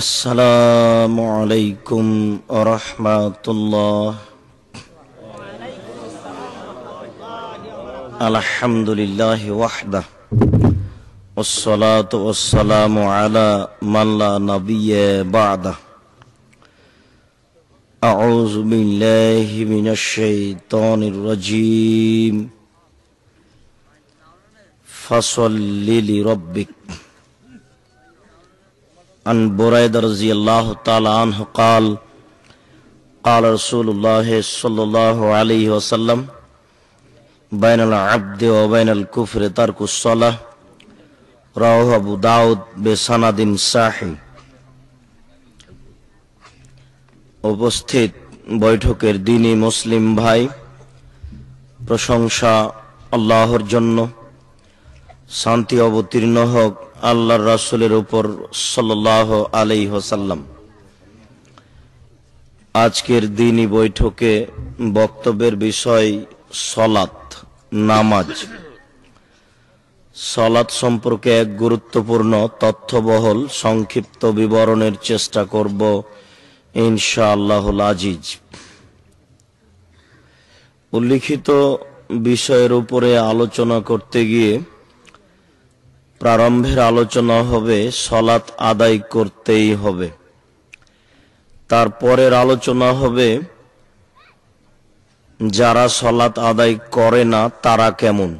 আসসালামু আলাইকুম ওয়া রাহমাতুল্লাহ। আলহামদুলিল্লাহি ওয়াহদাহু ওয়াসসালাতু ওয়াসসালামু আলা মান লা নাবিয়্যা বা'দাহু। আউযু বিল্লাহি মিনাশ শাইতানির রাজীম। ফাসাল্লি লিরাব্বিক। عن بريدة رضي الله تعالى عنه قال قال رسول الله صلى الله عليه وسلم بين العبد وبين الكفر ترك الصلاة رواه أبو داود بسند صحيح। উপস্থিত বৈঠকের দিনী মুসলিম ভাই, প্রশংসা আল্লাহর জন্য, শান্তি অবতীর্ণ হোক আল্লাহর রাসূলের উপর সাল্লাল্লাহু আলাইহি ওয়াসাল্লাম। আজকের দিনী বৈঠকে বক্তব্যের বিষয় সলাত, নামাজ। সলাত সম্পর্কে এক গুরুত্বপূর্ণ তথ্যবহুল সংক্ষিপ্ত বিবরণের চেষ্টা করব ইনশাআল্লাহুল আজিজ। উল্লিখিত বিষয়ের উপরে আলোচনা করতে গিয়ে প্রারম্ভের আলোচনা হবে সলাত আদায় করতেই হবে। তারপরের আলোচনা হবে যারা সলাত আদায় করে না তারা কেমন।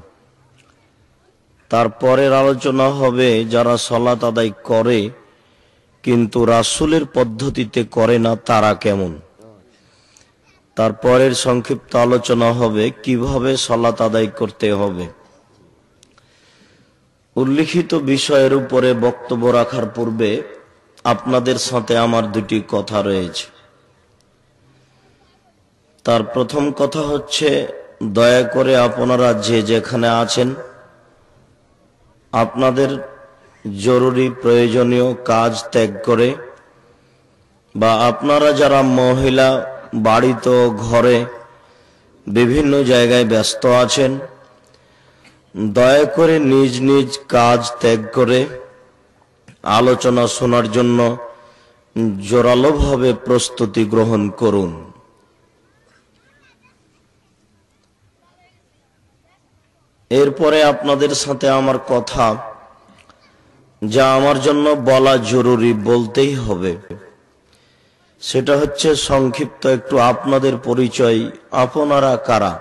তারপরের আলোচনা হবে যারা সলাত আদায় করে কিন্তু রাসূলের পদ্ধতিতে করে না তারা কেমন। তারপরের সংক্ষিপ্ত আলোচনা হবে কিভাবে সলাত আদায় করতে হবে। উল্লিখিত বিষয়ের উপরে বক্তব্য রাখার পূর্বে আপনাদের সাথে আমার দুটি কথা রয়েছে। তার প্রথম কথা হচ্ছে, দয়া করে আপনারা যে যেখানে আছেন আপনাদের জরুরি প্রয়োজনীয় কাজ ত্যাগ করে, বা আপনারা যারা মহিলা বাড়িতে ঘরে বিভিন্ন জায়গায় ব্যস্ত আছেন, দয়া করে নিজ নিজ কাজ ত্যাগ করে আলোচনা শোনার জন্য জোরালোভাবে প্রস্তুতি গ্রহণ করুন। এরপরে আপনাদের সাথে আমার কথা, যা আমার জন্য বলা জরুরি, বলতেই হবে। সেটা হচ্ছে সংক্ষিপ্ত একটু আপনাদের পরিচয়, আপনারা কারা।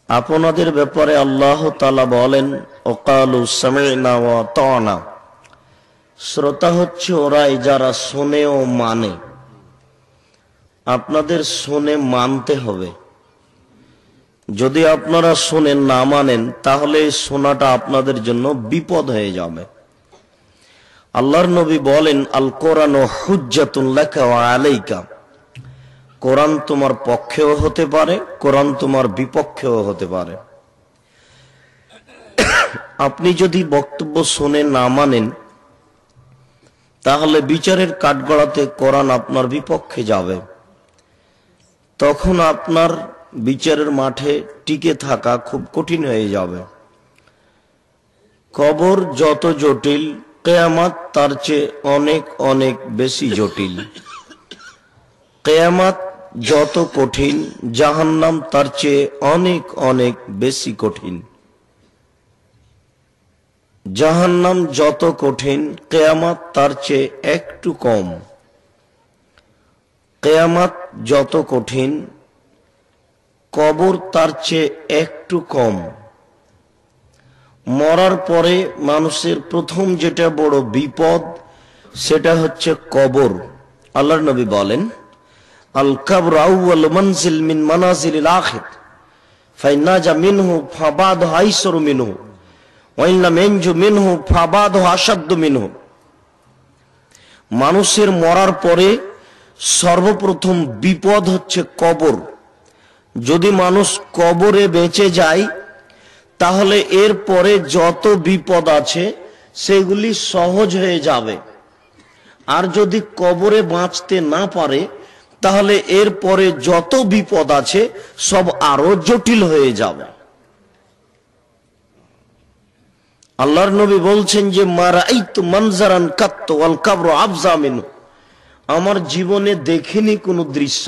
আপনাদের ব্যাপারে আল্লাহ তাআলা বলেন, ওয়াকালু সামি'না ওয়া আতা'না। শ্রোতা হচ্ছে ওরাই যারা শোনে ও মানে। আপনাদের শুনে মানতে হবে। যদি আপনারা শুনে না মানেন তাহলে শোনাটা আপনাদের জন্য বিপদ হয়ে যাবে। আল্লাহর নবী বলেন, আল কোরআনু হুজ্জাতুন লাকা ওয়া আলাইকা। কোরআন তোমার পক্ষেও হতে পারে, কোরআন তোমার বিপক্ষেও হতে পারে। আপনি যদি বক্তব্য শুনে না মানেন তাহলে বিচারের কাঠগড়াতে কোরআন আপনার বিপক্ষে যাবে। তখন আপনার বিচারের মাঠে টিকে থাকা খুব কঠিন হয়ে যাবে। কবর যত জটিল, কিয়ামত তার চেয়ে অনেক অনেক বেশি জটিল। কিয়ামত যত কঠিন, জাহান্নাম তার চেয়ে অনেক অনেক বেশি কঠিন। জাহান্নাম যত কঠিন, কিয়ামত তার চেয়ে একটু কম। কিয়ামত যত কঠিন, কবর তার চেয়ে একটু কম। মরার পরে মানুষের প্রথম যেটা বড় বিপদ সেটা হচ্ছে কবর। আল্লাহর নবী বলেন, আল কবর আউয়াল মানজিল মিন মানাজিলিল আখির ফাইনাজা মিনহু ফাবাদু আইসরু মিনহু ওয়া ইন লাম ইয়ানজু মিনহু ফাবাদু আশাদ্দু মিনহু। মানুষের মরার পরে সর্বপ্রথম বিপদ হচ্ছে কবর। যদি মানুষ কবরে বেঁচে যায় তাহলে এর পরে যত বিপদ আছে সেগুলি সহজ হয়ে যাবে। আর যদি কবরে বাঁচতে না পারে তাহলে এর পরে যত বিপদ আছে সব আরো জটিল হয়ে যাবে। আল্লাহর নবী বলছেন যে মা রাআইতু মানজারান কাত্তু ওয়াল কবরু আফজা মিনহু, আমার জীবনে দেখিনি কোনো দৃশ্য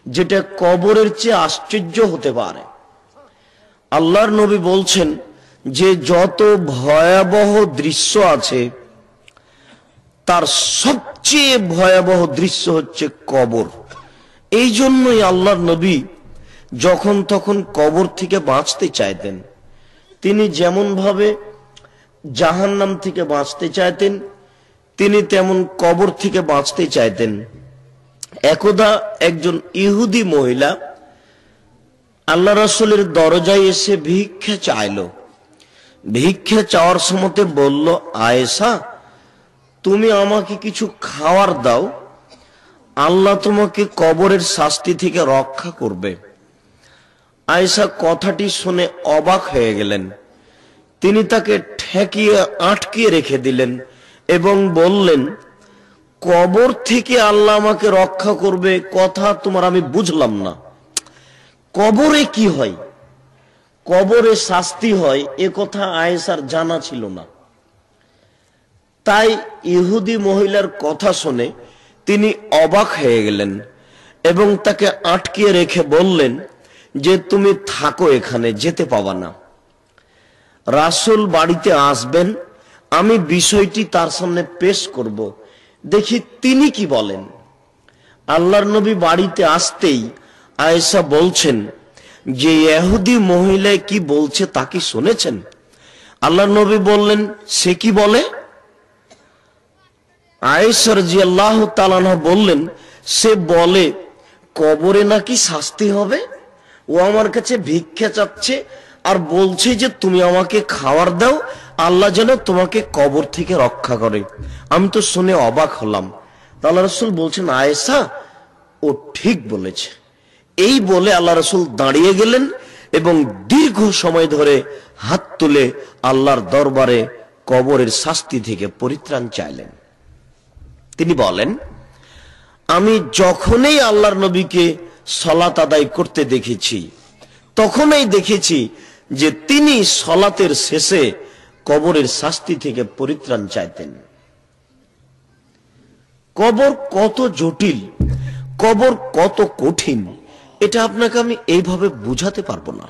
যেটা কবরের চেয়ে আশ্চর্য হতে পারে। আল্লাহর নবী বলছেন যে যত ভয়াবহ দৃশ্য আছে তার সবচেয়ে ভয়াবহ দৃশ্য হচ্ছে কবর। এই জন্যই আল্লাহর নবী যখন তখন কবর থেকে বাঁচতে চাইতেন। তিনি যেমন ভাবে জাহান্নাম থেকে বাঁচতে চাইতেন, তিনি তেমন কবর থেকে বাঁচতে চাইতেন। একদা একজন ইহুদি মহিলা আল্লাহ রাসূলের দরজায় এসে ভিক্ষা চাইল। ভিক্ষা চাওয়ার সময় বলল, আয়েশা, তুমি আমাকে কিছু খাওয়ার দাও, আল্লাহ তোমাকে কবরের শাস্তি থেকে রক্ষা করবে। আয়েশা কথাটি শুনে অবাক হয়ে গেলেন। তিনি তাকে ঠেকিয়ে আটকিয়ে রেখে দিলেন এবং বললেন, কবর থেকে আল্লাহ আমাকে রক্ষা করবে কথা তোমার আমি বুঝলাম না। কবরে কি হয়, কবরে শাস্তি হয় এ কথা আয়েশার জানা ছিল না। তাই ইহুদি মহিলার কথা শুনে তিনি অবাক হয়ে গেলেন এবং তাকে আটকিয়ে রেখে বললেন যে তুমি থাকো, এখানে যেতে পাবা না। রাসূল বাড়িতে আসবেন, আমি বিষয়টি তার সামনে পেশ করব, দেখি তিনি কি বলেন। আল্লাহর নবী বাড়িতে আসতেই আয়েশা বলছেন যে ইহুদি মহিলা কি বলছে তা কি শুনেছেন? আল্লাহর নবী বললেন, সে কি বলে? আয়েশা রাদিয়াল্লাহু তাআলা আনহা বললেন, সে বলে কবরে নাকি শাস্তি হবে। ও আমার কাছে ভিক্ষা চাচ্ছে আর বলছে যে তুমি আমাকে খাবার দাও, আল্লাহ যেন তোমাকে কবর থেকে রক্ষা করে। আমি তো শুনে অবাক হলাম। আল্লাহ রাসূল বলছেন, আয়েশা, ও ঠিক বলেছে। এই বলে আল্লাহ রাসূল দাঁড়িয়ে গেলেন এবং দীর্ঘ সময় ধরে হাত তুলে আল্লাহর দরবারে কবরের শাস্তি থেকে পরিত্রাণ চাইলেন। তিনি বলেন, আমি যখনই আল্লাহর নবীকে সালাত আদায় করতে দেখেছি তখনই দেখেছি যে তিনি সালাতের শেষে কবরের শাস্তি থেকে পরিত্রাণ চাইতেন। কবর কত জটিল, কবর কত কঠিন, এটা আপনাকে আমি এইভাবে বুঝাতে পারবো না।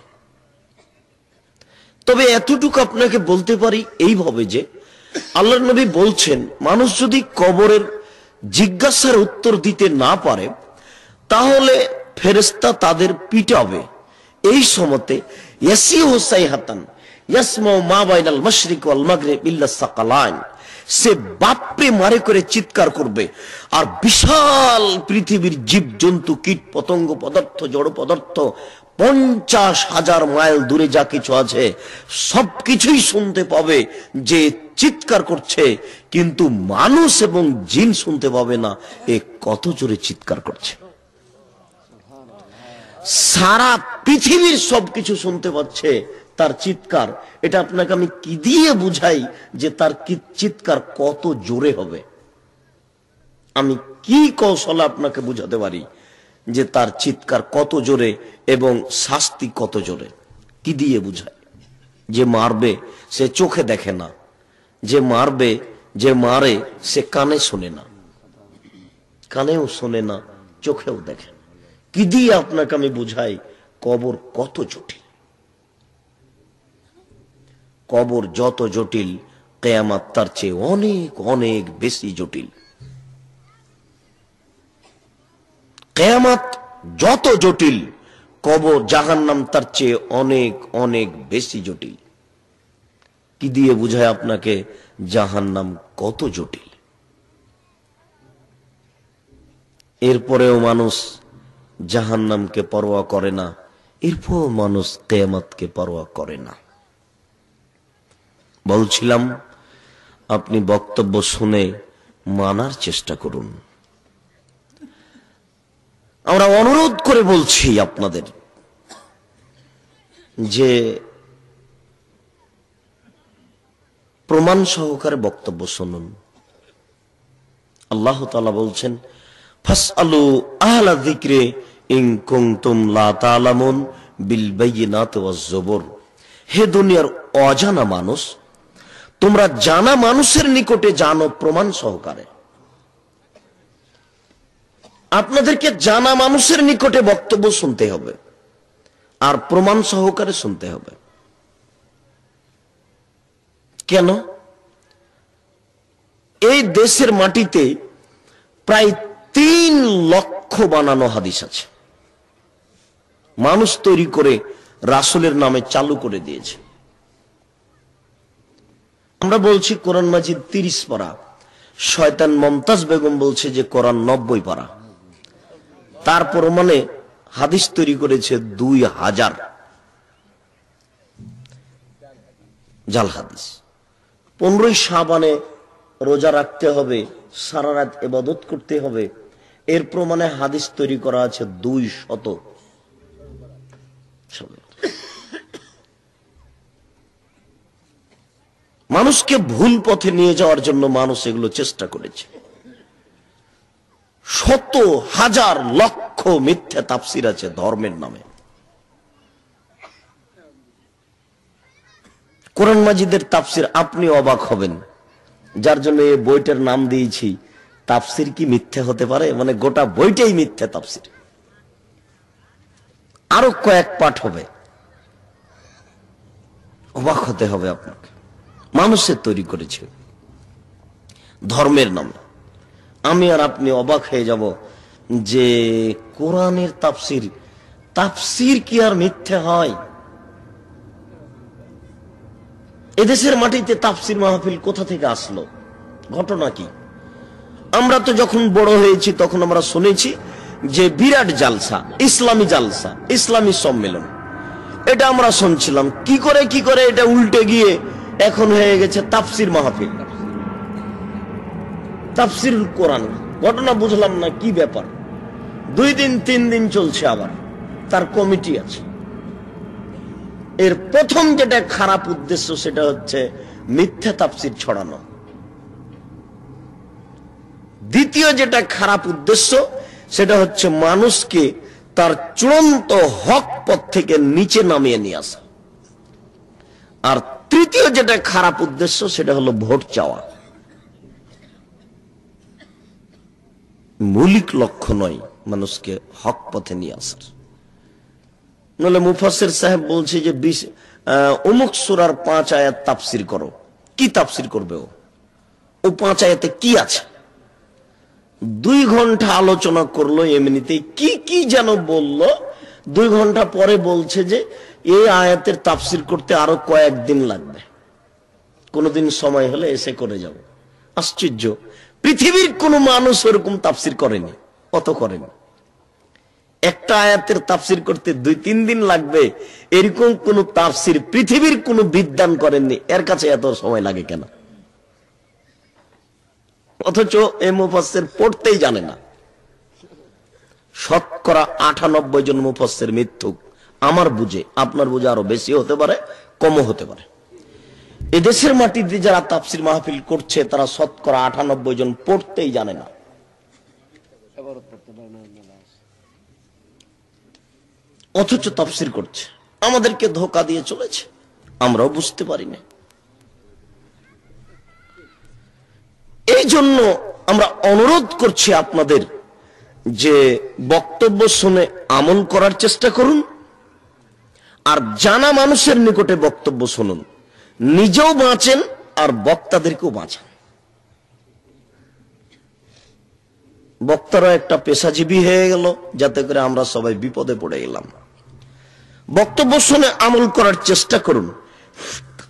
তবে এতটুকু আপনাকে বলতে পারি এইভাবে যে আল্লাহর নবী বলছেন, মানুষ যদি কবরের জিজ্ঞাসার উত্তর দিতে না পারে তাহলে ফেরেশতা তাদের পিটাবে। এই সময়তে ইয়াসিহু সাইহাতান ইয়াসমাউ মা বাইনাল মাশরিক ওয়াল মাগরিব ইল্লা সাকালান, সে বাপরে মারে করে চিৎকার করবে আর বিশাল পৃথিবীর জীব জন্তু কীট পতঙ্গ পদার্থ জড় পদার্থ 50,000 মাইল দূরে যা কিছু আছে সবকিছুই শুনতে পাবে যে চিৎকার করছে, কিন্তু মানুষ এবং জিন শুনতে পাবে না এ কত জোরে চিৎকার করছে। সারা পৃথিবীর সবকিছু শুনতে পাচ্ছে তার চিৎকার। এটা আপনাকে আমি কি দিয়ে বুঝাই যে তার চিৎকার কত জোরে হবে? আমি কি কৌশলে আপনাকে বুঝাতে পারি যে তার চিৎকার কত জোরে এবং শাস্তি কত জোরে? কি দিয়ে বুঝায়? যে মারবে সে চোখে দেখে না, যে মারবে যে মারে সে কানে শোনে না, কানেও শোনে না, চোখেও দেখে না। কি দিয়ে আপনাকে আমি বুঝাই কবর কত জটিল? কবর যত জটিল কিয়ামত তার চেয়ে অনেক অনেক বেশি জটিল। কিয়ামত যত জটিল কবর জাহান্নাম তার চেয়ে অনেক অনেক বেশি জটিল। কি দিয়ে বুঝায় আপনাকে জাহান্নাম কত জটিল? এরপরেও মানুষ জাহান্নামকে পরোয়া করে না, এরপর মানুষ কিয়ামতকে পরোয়া করে না। বলছিলাম আপনি বক্তব্য শুনে মানার চেষ্টা করুন। আমরা অনুরোধ করে বলছি আপনাদের যে প্রমাণ সহকারে বক্তব্য শুনুন। আল্লাহ তাআলা বলছেন, ফাসআলু আহলা যিকরি ইন কুনতুম লা তা'লামুন বিল বায়িনাতি ওয়াজ জুবুর। হে দুনিয়ার অজানা মানুষ, তোমরা জানা মানুষের নিকটে জানো প্রমাণ সহকারে। আপনাদেরকে জানা মানুষের নিকটে বক্তব্য শুনতে হবে আর প্রমাণ সহকারে শুনতে হবে। কেন? এই দেশের মাটিতে প্রায় 3 লক্ষ বানানো হাদিস আছে, মানুষ তৈরি করে রাসূলের নামে চালু করে দিয়েছে। আমরা বলছি কোরআন মাজিদ 30 পারা, শয়তান মমতাজ বেগম বলছে যে কোরআন 90 পারা। তারপর মানে হাদিস তৈরি করেছে 2000 জাল হাদিস। 15ই শাবানে রোজা রাখতে হবে, সারা রাত ইবাদত করতে হবে, এর প্রমাণে হাদিস তৈরি করা আছে 200। মানুষকে ভুল পথে নিয়ে যাওয়ার জন্য মানুষ এগুলো চেষ্টা করেছে। শত হাজার লক্ষ মিথ্যা তাফসির আছে ধর্মের নামে। কোরআন মাজিদের তাফসির আপনি অবাক হবেন, যার জন্য এই বইটার নাম দিয়েছি তাফসির কি মিথ্যা হতে পারে, মানে গোটা বইটাই মিথ্যা তাফসির। আরো কয়েক পাঠ হবে, অবাক হতে হবে আপনাকে। মানুষের তৈরি করেছে ধর্মের নামে। আমি আর আপনি অবাক হয়ে যাব যে কোরআনের তাফসির, তাফসির কি আর মিথ্যা হয়? এদেশের মাটিতে তাফসির মাহফিল কোথা থেকে আসলো, ঘটনা কি? আমরা তো যখন বড় হয়েছি তখন আমরা শুনেছি যে বিরাট জালসা, ইসলামী জালসা, ইসলামী সম্মেলন, এটা আমরা শুনছিলাম। কি করে এটা উল্টে গিয়ে এখন হয়ে গেছে তাফসির মাহফিল, তাফসির কোরআন। ঘটনা বুঝলাম না, কি ব্যাপার? 2 দিন 3 দিন চলছে, আবার তার কমিটি আছে। এর প্রথম যেটা খারাপ উদ্দেশ্য সেটা হচ্ছে মিথ্যা তাফসির ছড়ানো। দ্বিতীয় যেটা খারাপ উদ্দেশ্য সেটা হচ্ছে মানুষকে তার চূড়ান্ত হক পথ থেকে নিচে নামিয়ে নিয়ে আসা। আর তৃতীয় যেটা খারাপ উদ্দেশ্য সেটা হলো ভোট চাওয়া। মৌলিক লক্ষ্য নয় মানুষকে হক পথে নিয়ে আসার। নলে মুফাসসির সাহেব বলছে যে অমুক সূরার 5 আয়াত তাফসির করো। কি তাফসির করবে ও? 5 আয়াতে কি আছে? 2 ঘন্টা আলোচনা করলো, এমনিতেই কি কি যেন বললো। 2 ঘন্টা পরে বলছে যে এই আয়াতের তাফসির করতে আরো কয়েকদিন লাগবে, কোনদিন সময় হলে এসে করে যাব। আশ্চর্য, পৃথিবীর কোন মানুষ এরকম তাফসির করেনি, কত করেনি। একটা আয়াতের তাফসির করতে 2-3 দিন লাগবে, এরকম কোন তাফসির পৃথিবীর কোন বিদ্বান করেননি। এর কাছে এত সময় লাগে কেন? অথচ এ মুফাসসির পড়তেই জানে না। শতকরা 98 জন মুফাসসির মিথ্যুক, আমার বুঝে। আপনার বুঝে আরো বেশি হতে পারে, কমও হতে পারে। এদেশের মাটিতে যারা তাফসির মাহফিল করছে তারা শতকরা 98 জন পড়তেই জানে না। অথচ তাফসির করছে, আমাদেরকে ধোঁকা দিয়ে চলেছে, আমরাও বুঝতে পারি না। এই জন্য আমরা অনুরোধ করছি আপনাদের যে বক্তব্য শুনে আমল করার চেষ্টা করুন, আর জানা মানুষের নিকটে বক্তব্য শুনুন, নিজেও বাঁচেন আর বক্তাদেরকেও বাঁচান। বক্তারা একটা পেশাজীবী হয়ে গেল, যাতে করে আমরা সবাই বিপদে পড়ে গেলাম। বক্তব্য শুনে আমল করার চেষ্টা করুন।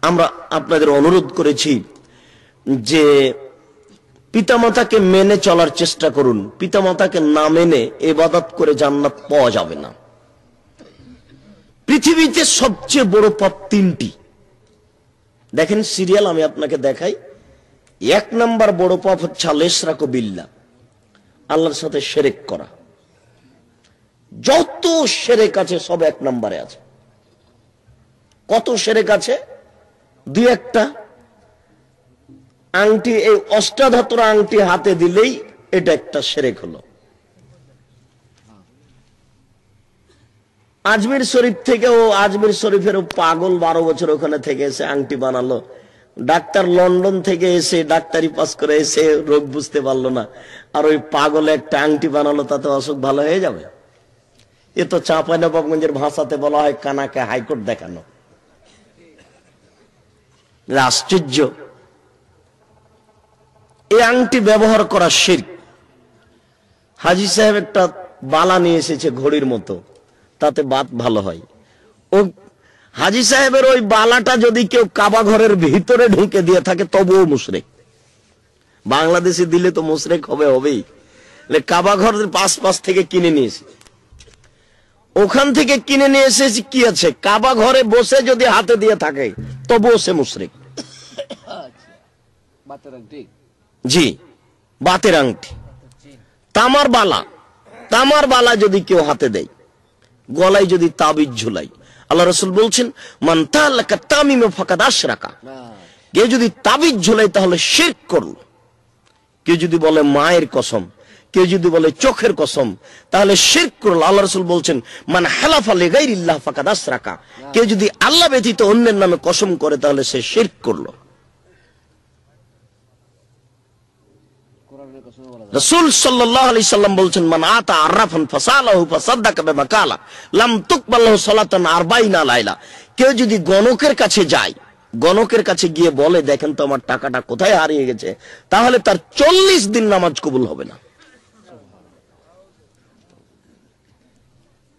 আমরা আপনাদের অনুরোধ করেছি যে পিতামাতাকে মেনে চলার চেষ্টা করুন। পিতামাতাকে না মেনে ইবাদত করে জান্নাত পাওয়া যাবে না। পৃথিবীতে সবচেয়ে বড় পাপ 3টি। দেখেন সিরিয়াল, আমি আপনাকে দেখাই। 1 নাম্বার বড় পাপ হচ্ছে আল ইশরাকু বিল্লাহ, আল্লাহর সাথে শিরক করা। যত শিরক আছে সব 1 নম্বরে আছে। কত শিরক আছে? 2-1টা আংটি, এই অষ্টাধাতুর আংটি হাতে দিলেই এটা একটা শিরক হলো। আজমির শরীফ থেকে, ও আজমির শরীফের পাগল 12 বছর ওখানে থেকে এসে আংটি বানালো, ডাক্তার লন্ডন থেকে এসে ডাক্তারি পাস করে এসে রোগ বুঝতে পারলো না, আর ওই পাগলে একটা আংটি বানালো, তাতে অসুখ ভালো হয়ে যাবে? এ তো চাঁপাইনবাবগঞ্জের ভাষাতে বলা হয় কানাকে হাইকোর্ট দেখানো। আশ্চর্য! এই আংটি ব্যবহার করা শিরক। হাজী সাহেব একটা বালা নিয়ে এসেছে ঘড়ির মতো, তাতে বাত ভালো হয়। ও হাজী সাহেবের ওই বালাটা যদি কেউ কাবা ঘরের ভিতরে ঢুকে দিয়ে থাকে তবুও মুশরিক। বাংলাদেশে দিলে তো মুশরিক হবেই। কাবা ঘরের পাশ থেকে কিনে নিয়েছে, ওখান থেকে কিনে নিয়ে এসেছি, কি আছে, কাবা ঘরে বসে যদি হাতে দিয়ে থাকে তবুও সে মুশরিক। জি, বাতের আংটি, তামার বালা যদি কেউ হাতে দেয়, গলায় যদি তাবিজ ঝুলাই, আল্লাহ রাসূল বলছেন মান তাআল্লাকা তামিমা ফাকাদ আশরাকা। কেউ যদি তাবিজ ঝুলাই তাহলে শিরক করল। কেউ যদি বলে মায়ের কসম, কেউ যদি বলে চোখের কসম, তাহলে শিরক করল। আল্লাহ রাসূল বলছেন মান হালাফা লিগাইরিল্লাহ ফাকাদ আশরাকা। কেউ যদি আল্লাহ ব্যতীত অন্যের নামে কসম করে তাহলে সে শিরক করল। রাসূল সাল্লাল্লাহু আলাইহি সাল্লাম বলছেন মান আতা আরাফান ফাসালাহু ফাসাদদাকা বিমা কালা লাম তুকবাল লাহু সালাতান 40 লাইলা। কেউ যদি গণকের কাছে যায়, গণকের কাছে গিয়ে বলে দেখেন তো আমার টাকাটা কোথায় হারিয়ে গেছে, তাহলে তার 40 দিন নামাজ কবুল হবে না।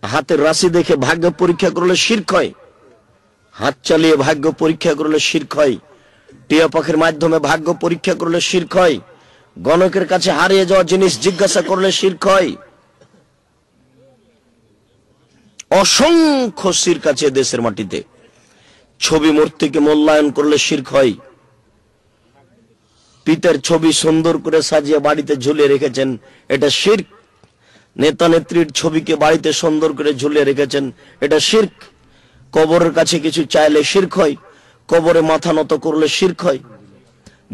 হাতের রাশি দেখে ভাগ্য পরীক্ষা করলে শিরক হয়, হাত চালিয়ে ভাগ্য পরীক্ষা করলে শিরক হয়, টিয়া পাখির মাধ্যমে ভাগ্য পরীক্ষা করলে শিরক হয়, গণকের কাছে হারিয়ে যাওয়া জিনিস জিজ্ঞাসা করলে শিরক হয়। অসংখ্য শিরক আছে দেশের মাটিতে। ছবি মূর্তিকে মূল্যায়ন করলে শিরক হয়। পিতার ছবি সুন্দর করে সাজিয়ে বাড়িতে ঝুলিয়ে রেখেছেন, এটা শিরক। নেতা নেত্রীর ছবিকে বাড়িতে সুন্দর করে ঝুলিয়ে রেখেছেন, এটা শিরক। কবরের কাছে কিছু চাইলে শিরক হয়, কবরে মাথা নত করলে শিরক হয়,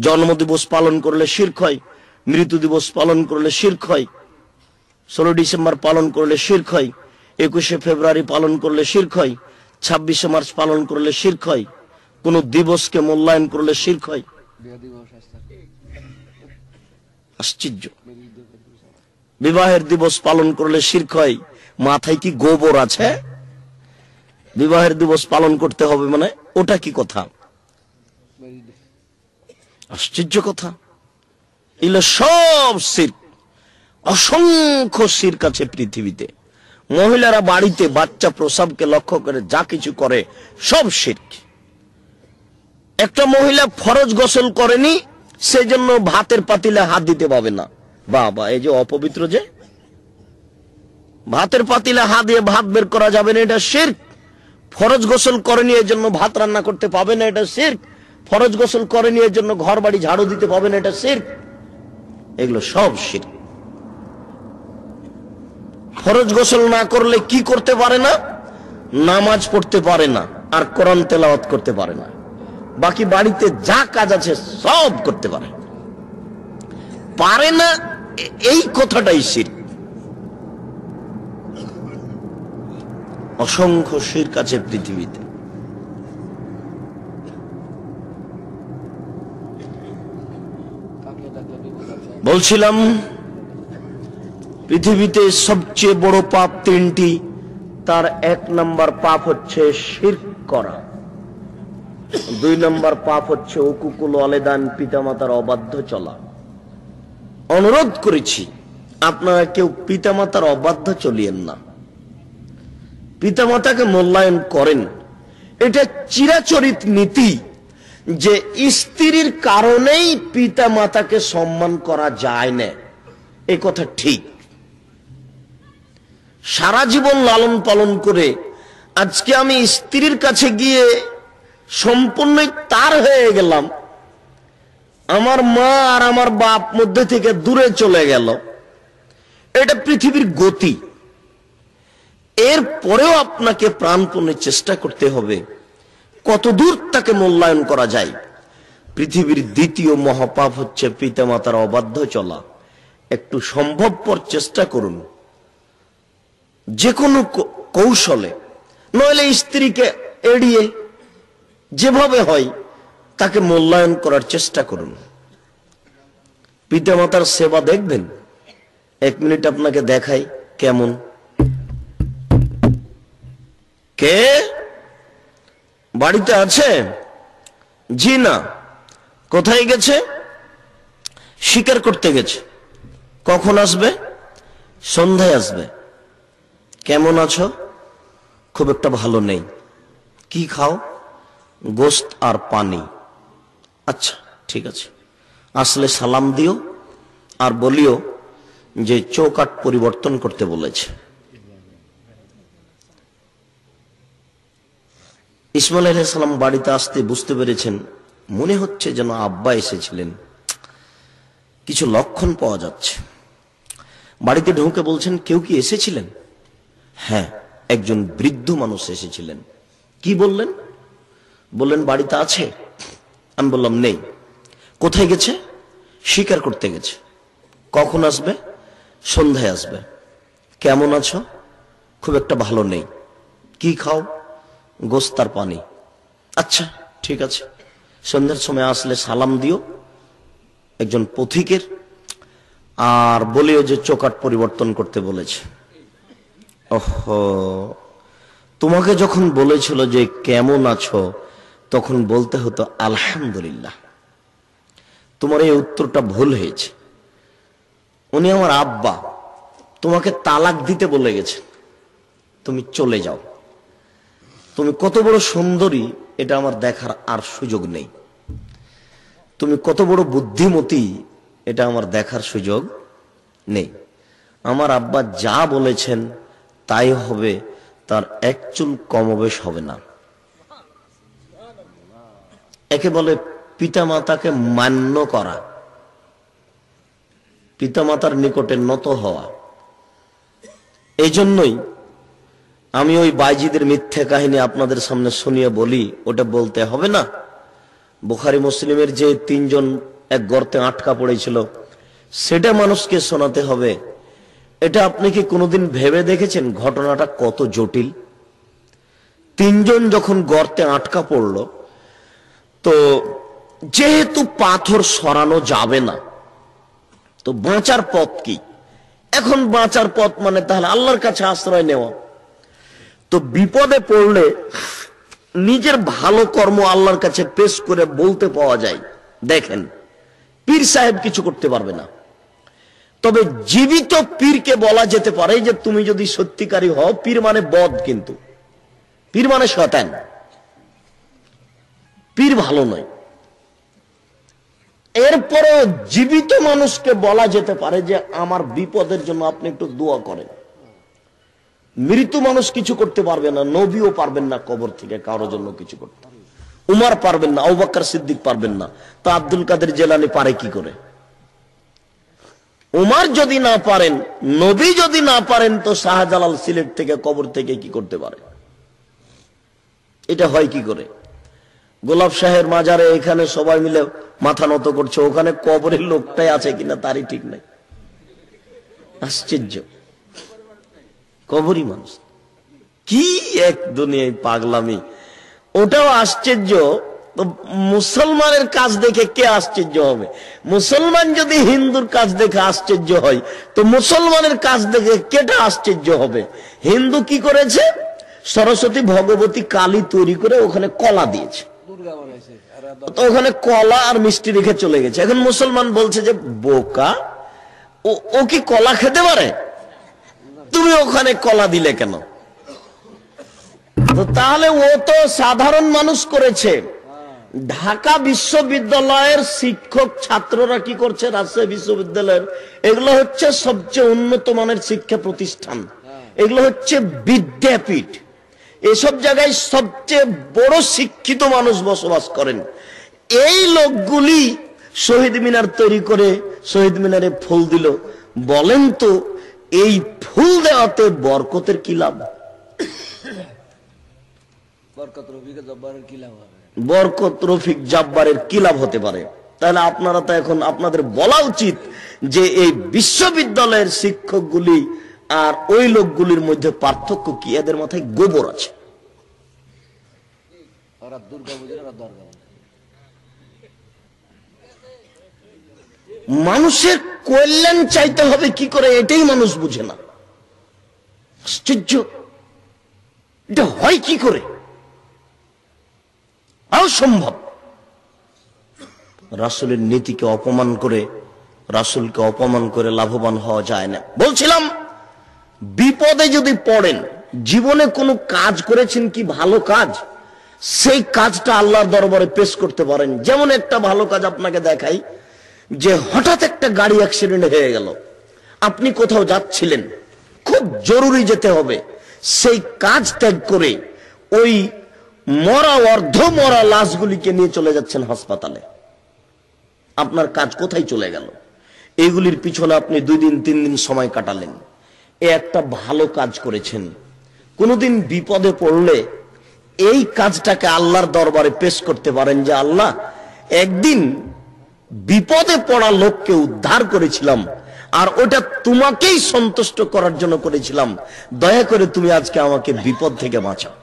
জন্মদিবস পালন করলে শিরক হয়, মৃত্যু দিবস পালন করলে শিরক হয়, 16 ডিসেম্বর পালন করলে শিরক হয়, 21শে ফেব্রুয়ারি পালন করলে শিরক হয়, 26শে মার্চ পালন করলে শিরক হয়, কোন দিবসকে মূল্যায়ন করলে শিরক হয়। আশ্চর্য! বিবাহের দিবস পালন করলে শিরক হয়। মাথায় কি গোবর আছে? বিবাহের দিবস পালন করতে হবে মানে ওটা কি কথা? আশ্চর্য কথা। এগুলো সব শিরক। অসংখ্য শিরক আছে পৃথিবীতে। মহিলারা বাড়িতে বাচ্চা প্রসবকে লক্ষ্য করে যা কিছু করে সব শিরক। একটা মহিলা ফরজ গোসল করেনি, সেজন্য ভাতের পাতিলে হাত দিতে পাবে না। বাবা, এই যে অপবিত্র, যে ভাতের পাতিলে হাত দিয়ে ভাত বের করা যাবে না, এটা শিরক। ফরজ গোসল করেনি এর জন্য ভাত রান্না করতে পাবে না, এটা শিরক। ফরজ গোসল করেনি এর জন্য ঘর বাড়ি ঝাড়ু দিতে পাবে না, এটা শিরক। এগুলো সব শিরক। ফরজ গোসল না করলে কি করতে পারে না? নামাজ পড়তে পারে না, আর কোরআন তেলাওয়াত করতে পারে না। বাকি বাড়িতে যা কাজ আছে সব করতে পারে। পারে না, এই কথাটাই শিরক। অসংখ্য শিরক আছে পৃথিবীতে। বলছিলাম পৃথিবীতে সবচেয়ে বড় পাপ 3টি। তার 1 নম্বর পাপ হচ্ছে শিরক করা, 2 নম্বর পাপ হচ্ছে উকুকুল ওয়ালিদান, পিতামাতার অবাধ্য চলা। অনুরোধ করেছি আপনারা কেউ পিতামাতার অবাধ্য চলিয়েন না, পিতামাতাকে মূল্যায়ন করেন। এটা চিরাচরিত নীতি যে স্ত্রীর কারণেই পিতামাতাকে সম্মান করা যায় না, এ কথা ঠিক। সারা জীবন লালন পালন করে আজকে আমি স্ত্রীর কাছে গিয়ে সম্পূর্ণই তার হয়ে গেলাম, আমার মা আর আমার বাপ মধ্যে থেকে দূরে চলে গেল, এটা পৃথিবীর গতি। এর পরেও আপনাকে প্রাণপণে চেষ্টা করতে হবে কতদূর তাকে মূল্যায়ন করা যায়। পৃথিবীর দ্বিতীয় মহাপাপ হচ্ছে পিতামাতার অবাধ্য চলা। একটু সম্ভবপর চেষ্টা করুন যে কোনো কৌশলে, নইলে স্ত্রীকে এড়িয়ে যেভাবে হয় তাকে মূল্যায়ন করার চেষ্টা করুন। পিতামাতার সেবা দেখবেন। 1 মিনিট আপনাকে দেখাই কেমন। কে বাড়িতে আছে? জি না। কোথায় গেছে? শিকার করতে গেছে। কখন আসবে? সন্ধ্যায় আসবে। কেমন আছো? খুব একটা ভালো নেই। কি খাও? গোশত আর পানি। আচ্ছা ঠিক আছে, আসলে সালাম দিও আর বলিও যে চৌকাঠ পরিবর্তন করতে বলেছে। ইসমাইল আলাইহিস সালাম বাড়িতে আসতে বুঝতে পেরেছেন, মনে হচ্ছে যেন আব্বা এসেছিলেন, কিছু লক্ষণ পাওয়া যাচ্ছে। বাড়িতে ঢুকে বলছেন, কেউ কি এসেছিলেন? হ্যাঁ, একজন বৃদ্ধ মানুষ এসেছিলেন। কি বললেন? বললেন বাড়িতে আছে। আমি বললাম নেই। কোথায় গেছে? শিকার করতে গেছে। কখন আসবে? সন্ধ্যায় আসবে। কেমন আছো? খুব একটা ভালো নেই। কি খাও? গোশত আর পানি। আচ্ছা ঠিক আছে, সন্ধ্যার সময় আসলে সালাম দিও একজন পথিকের, আর বলিও যে চৌকাঠ পরিবর্তন করতে বলেছে। ওহো, তোমাকে যখন বলেছিল যে কেমন আছো, তখন বলতে হতো আলহামদুলিল্লাহ। তোমার এই উত্তরটা ভুল হয়েছে। উনি আমার আব্বা, তোমাকে তালাক দিতে বলে গেছে, তুমি চলে যাও। তুমি কত বড় সুন্দরী এটা আমার দেখার আর সুযোগ নেই। তুমি কত বড় বুদ্ধিমতী এটা আমার দেখার সুযোগ নেই। আমার আব্বা যা বলেছেন তাই হবে, তার এক চুল কমবেশ হবে না। একে বলে পিতামাতাকে মান্য করা, পিতামাতার নিকটে নত হওয়া। এই জন্যই আমি ওই বাইজিদের মিথ্যে কাহিনী আপনাদের সামনে শুনিয়ে বলি, ওটা বলতে হবে না। বুখারী মুসলিমের যে 3 জন এক গর্তে আটকা পড়েছিল, সেটা মানুষকে শোনাতে হবে। এটা আপনি কি কোনোদিন ভেবে দেখেছেন ঘটনাটা কত জটিল? 3 জন যখন গর্তে আটকা পড়ল, তো যেহেতু পাথর সরানো যাবে না, তো বাঁচার পথ কি? এখন বাঁচার পথ মানে তাহলে আল্লাহর কাছে আশ্রয় নেওয়া। তো বিপদে পড়লে নিজের ভালো কর্ম আল্লাহর কাছে পেশ করে বলতে পাওয়া যায়, দেখেন পীর সাহেব কিছু করতে পারবে না, তবে জীবিত পীরকে বলা যেতে পারে যে তুমি যদি সত্যিকারী হও, পীর মানে বদ, কিন্তু পীর মানে শয়তান, পীর ভালো নয়। এরপরে জীবিত মানুষকে বলা যেতে পারে যে আমার বিপদের জন্য আপনি একটু দোয়া করেন। মৃত মানুষ কিছু করতে পারবে না, নবীও পারবেন না কবর থেকে কারোর জন্য কিছু করতে। উমর পারবেন না, আবু বকর সিদ্দিক পারবেন না, তো আব্দুল কাদের জিলানী পারে কি করে? উমর যদি না পারেন, নবী যদি না পারেন, তো শাহজালাল সিলেট থেকে কবর থেকে কি করতে পারে? এটা হয় কি করে? গোলাপ শাহের মাজারে এখানে সবাই মিলে মাথা নত করছে, ওখানে কবরের লোকটাই আছে কিনা তারই ঠিক নাই। আশ্চর্য, কবরই মানুষ। কি এক দুনিয়ায় পাগলামি! ওটাও আশ্চর্য। মুসলমানের কাজ দেখে কে আশ্চর্য হবে? মুসলমান যদি হিন্দুর কাজ দেখে আশ্চর্য হয়, তো মুসলমানের কাজ দেখে কেটা আশ্চর্য হবে? হিন্দু কি করেছে? সরস্বতী, ভগবতী, কালী তৈরি করে ওখানে কলা দিয়েছে, তো ওখানে কলা আর মিষ্টি রেখে চলে গেছে। এখন মুসলমান বলছে যে বোকা, ও কি কলা খেতে পারে? তুমি ওখানে কলা দিলে কেন? তো তাহলে ও তো সাধারণ মানুষ করেছে। ঢাকা বিশ্ববিদ্যালয়ের শিক্ষক ছাত্ররা কি করছে? রাজশাহী বিশ্ববিদ্যালয়ের, এগুলো হচ্ছে সবচেয়ে উন্নত মানের শিক্ষা প্রতিষ্ঠান, এগুলো হচ্ছে বিদ্যাপীঠ। এসব জায়গায় সবচেয়ে বড় শিক্ষিত মানুষ বসবাস করেন। এই লোকগুলি শহীদ মিনার তৈরি করে শহীদ মিনারে ফুল দিল। বলেন তো, এই ফুল দেওয়াতে বরকতের কি লাভ? বরকত রফিক জব্বারের কি লাভ হতে পারে? তাহলে আপনারা তো এখন আপনাদের বলা উচিত যে এই বিশ্ববিদ্যালয়ের শিক্ষকগুলি আর ওই লোকগুলির মধ্যে পার্থক্য কি? এদের মাথায় গোবর আছে। মানুষের কল্যাণ চাইতে হবে কি করে এটাই মানুষ বুঝে না। আশ্চর্য, এটা হয় কি করে? অসম্ভব। রাসূলের নীতিকে অপমান করে, রাসূলকে অপমান করে লাভবান হওয়া যায় না। বলছিলাম, বিপদে যদি পড়েন, জীবনে কোনো কাজ করেছেন কি ভালো কাজ, সেই কাজটা আল্লাহর দরবারে পেশ করতে পারেন। যেমন একটা ভালো কাজ আপনাকে দেখাই, যে হঠাৎ একটা গাড়ি অ্যাক্সিডেন্ট হয়ে গেল, আপনি কোথাও যাচ্ছিলেন, খুব জরুরি যেতে হবে, সেই কাজ ত্যাগ করে ওই মরা অর্ধ মরা লাশগুলিকে নিয়ে চলে যাচ্ছেন হাসপাতালে। আপনার কাজ কোথায় চলে গেল? এইগুলির পিছনে আপনি 2 দিন 3 দিন সময় কাটালেন। এ একটা ভালো কাজ করেছেন। কোনোদিন বিপদে পড়লে এই কাজটাকে আল্লাহর দরবারে পেশ করতে পারেন, যে আল্লাহ, একদিন বিপদে পড়া লোককে উদ্ধার করেছিলাম, আর ওটা তোমাকেই সন্তুষ্ট করার জন্য করেছিলাম, দয়া করে তুমি আজকে আমাকে বিপদ থেকে বাঁচাও।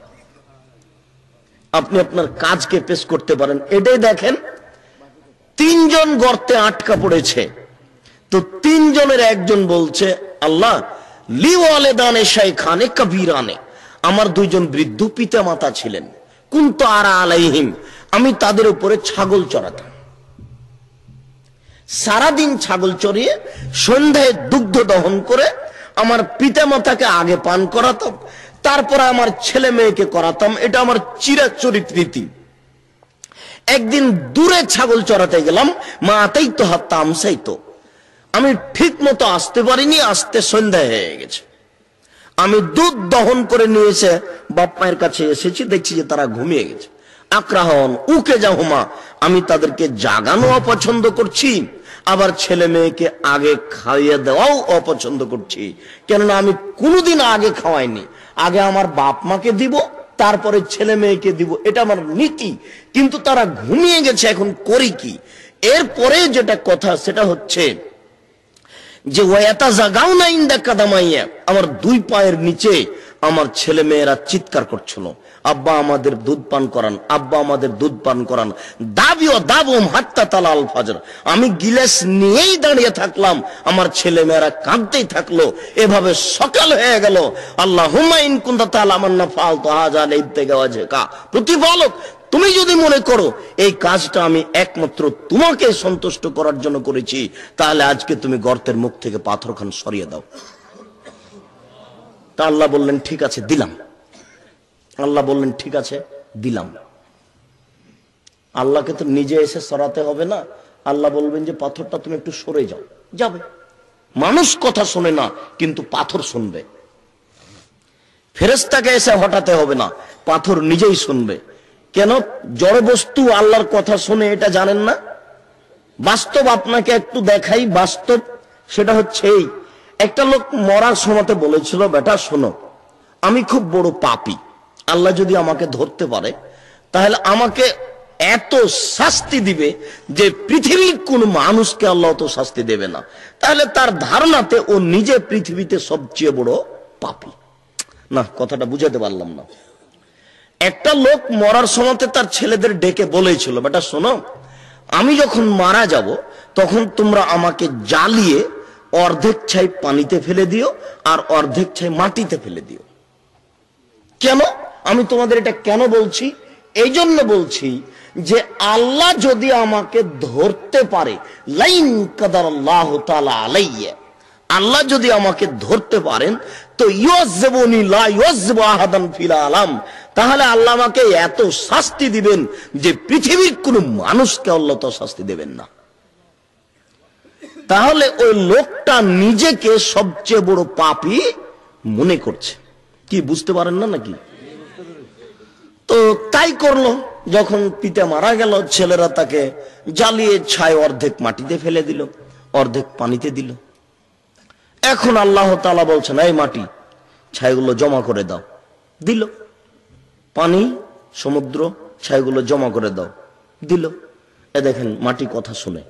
আপনি আপনার কাজকে পেশ করতে পারেন। এটাই দেখেন, 3 জন গর্তে আটকা পড়েছে, তো 3 জনের একজন বলছে, আল্লাহ লি ওয়ালিদানে শাইখানে কবীরানে, আমার 2 জন বৃদ্ধ পিতা মাতা ছিলেন, কুনতু আরা আলাইহিম, আমি তাদের উপরে ছাগল চড়াতাম, সারাদিন ছাগল চড়িয়ে সন্ধ্যায় দুগ্ধ দহন করে আমার পিতা মাতাকে আগে পান করাতাম, তারপরে আমার ছেলে মেয়েকে করাতাম। এটা আমার চিরাচরিত রীতি। একদিন দূরে ছাগল চড়াতে গেলাম, মা আতাই তো হাত্তা আমসাই তো, আমি ঠিক মতো আসতে পারিনি, আসতে সন্ধ্যা হয়ে গেছে। আমি দুধ দহন করে নিয়ে এসে বাপ মায়ের কাছে এসেছি, দেখছি যে তারা ঘুমিয়ে গেছে। আক্রাহন উকে যাহুমা, আমি তাদেরকে জাগানো অপছন্দ করছি, আবার ছেলে মেয়েকে আগে খাইয়ে দেওয়াও অপছন্দ করছি, কেননা আমি কোনোদিন আগে খাওয়াইনি। আগে আমার বাপ মাকে দিব, তারপরে ছেলে মেয়েকে দিব, এটা আমার নীতি। কিন্তু তারা ঘুমিয়ে গেছে, এখন করি কি? এরপরে যেটা কথা সেটা হচ্ছে যে ওয়াতা জাগাও না ইন্দা কাদামাইয়া, আমার 2 পায়ের নিচে আমার ছেলে মেয়েরা চিৎকার করছিল, আব্বা আমাদের দুধ পান করান, আব্বা আমাদের দুধ পান করান। দাবিও দাবুম হাত্তা তালাল ফজর, আমি গিলাস নিয়েই দাঁড়িয়ে থাকলাম, আমার ছেলে মেয়েরা কাঁদতেই থাকলো। এভাবে সকাল হয়ে গেল। আল্লাহুম্মা ইন কুনতা তাআলামান্না ফাআলতু হাযা লিইবতিগা ওয়াজহিকা, প্রতিপালক, তুমি যদি মনে করো এই কাজটা আমি একমাত্র তোমাকে সন্তুষ্ট করার জন্য করেছি, তাহলে আজকে তুমি গর্তের মুখ থেকে পাথরখান সরিয়ে দাও। তা আল্লাহ বললেন ঠিক আছে দিলাম। আল্লাহ বললেন ঠিক আছে দিলাম। আল্লাহকে তো নিজে এসে সরাতে হবে না, আল্লাহ বলবেন যে পাথরটা তুমি একটু সরে যাও, যাবে। মানুষ কথা শোনে না, কিন্তু পাথর শুনবে। ফেরেশতাকে এসে হটাতে হবে না, পাথর নিজেই শুনবে। কেন? জড় বস্তু আল্লাহর কথা শুনে, এটা জানেন না? বাস্তব আপনাকে একটু দেখাই, বাস্তব। সেটা হচ্ছে এই, একটা লোক মরার সময়তে বলেছিল, বেটা শোনো, আমি খুব বড় পাপী, আল্লাহ যদি আমাকে ধরতে পারে তাহলে আমাকে এত শাস্তি দিবে যে পৃথিবীর কোন মানুষকে আল্লাহ তো শাস্তি দেবে না। তাহলে তার ধারণাতে ও নিজে পৃথিবীতে সবচেয়ে বড় পাপী। না, কথাটা বুঝাতে পারলাম না। একটা লোক মরার সময়তে তার ছেলেদের ডেকে বলেছিল, বেটা শোনো, আমি যখন মারা যাব তখন তোমরা আমাকে জ্বালিয়ে অর্ধেক ছাই পানিতে ফেলে দিও আর অর্ধেক ছাই মাটিতে ফেলে দিও। কেন? আমি তোমাদের এটা কেন বলছি? এই জন্য বলছি যে আল্লাহ যদি আমাকে ধরতে পারে, লাইন কাদারাল্লাহু তাআলা আলাইয়া, আল্লাহ যদি আমাকে ধরতে পারেন তো ইউযাযিবুনি লা ইউযাযিবু আহাদান ফিল আলাম, তাহলে আল্লাহ আমাকে এত শাস্তি দিবেন যে পৃথিবীর কোন মানুষকে আল্লাহ তো শাস্তি দেবেন না। তাহলে ওই লোকটা নিজেকে সবচেয়ে বড় পাপী মনে করছে। কি বুঝতে পারেন না নাকি? তো তাই করলো। যখন পিতা মারা গেল, ছেলেরা তাকে জ্বালিয়ে ছাই অর্ধেক মাটিতে ফেলে দিল, অর্ধেক পানিতে দিল। এখন আল্লাহ তাআলা বলছেন, এই মাটি ছাইগুলো জমা করে দাও। দিল। পানি, সমুদ্র, ছাইগুলো জমা করে দাও। দিল। এ দেখেন মাটি কথা শুনে,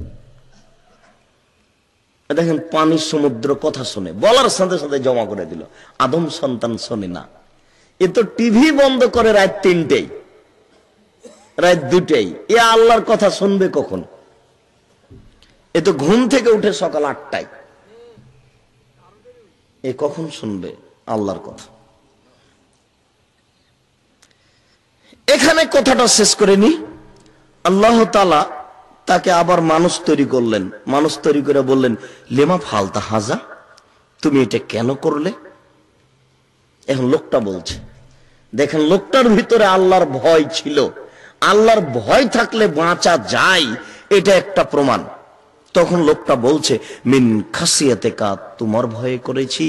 দেখেন পানি সমুদ্র কথা শুনে, বলার সাথে সাথে জমা করে দিল। আদম সন্তান শোনে না। এ তো টিভি বন্ধ করে রাত 3টেই, রাত 2টেই। এ আল্লাহর কথা শুনবে কখন? এ তো ঘুম থেকে উঠে সকাল 8টায়, এ কখন শুনবে আল্লাহর কথা? এখানে কথাটা শেষ করে নি। আল্লাহ তাআলা তাকে আবার মানুষ তৈরি করলেন। মানুষ তৈরি করে বললেন, লেমা ফালতা হাজা, তুমি এটা কেন করলে? এখন লোকটা বলছে, দেখেন লোকটার ভিতরে আল্লাহর ভয় ছিল। আল্লাহর ভয় থাকলে বাঁচা যায়, এটা একটা প্রমাণ। তখন লোকটা বলছে, মিন খাসিয়াতিকা, তোমার ভয়ে করেছি,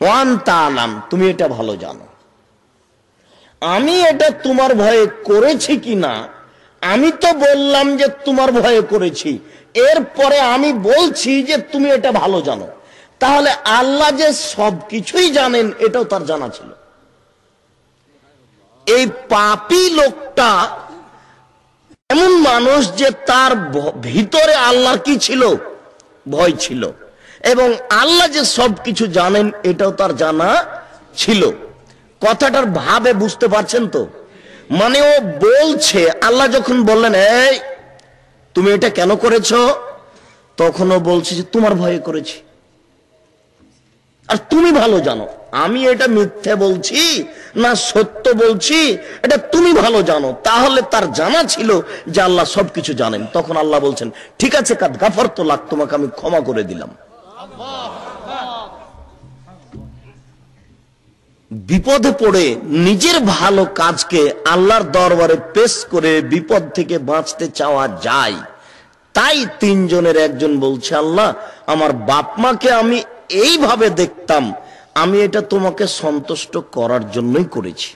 ওয়ান তাআলাম, তুমি এটা ভালো জানো। আমি এটা তোমার ভয়ে করেছি কিনা, আমি তো বললাম যে তোমার ভয়ে করেছি, এরপরে আমি বলছি যে তুমি এটা ভালো জানো। তাহলে আল্লাহ যে সবকিছুই জানেন, এটাও তার জানা ছিল। এই পাপী লোকটা এমন মানুষ যে তার ভিতরে আল্লাহর কি ছিল? ভয় ছিল। এবং আল্লাহ যে সবকিছু জানেন, এটাও তার জানা ছিল। কথাটার ভাবে বুঝতে পারছেন তো? মানে ও বলছে, আল্লাহ যখন বললেন এই তুমি এটা কেন করেছো, তখন ও বলছে যে তোমার ভয়ে করেছি, আর তুমি ভালো জানো আমি এটা মিথ্যে বলছি না সত্য বলছি, এটা তুমি ভালো জানো। তাহলে তার জানা ছিল যে আল্লাহ সবকিছু জানেন। তখন আল্লাহ বলছেন, ঠিক আছে, কাদ গাফারতু লাক, তোমাকে আমি ক্ষমা করে দিলাম। বিপদে পড়ে নিজের ভালো কাজকে আল্লাহর দরবারে পেশ করে বিপদ থেকে বাঁচতে চাওয়া যায়। তাই তিনজনের একজন বলছে, আল্লাহ আমার বাপ মাকে আমি এইভাবে দেখতাম, আমি এটা তোমাকে সন্তুষ্ট করার জন্যই করেছি।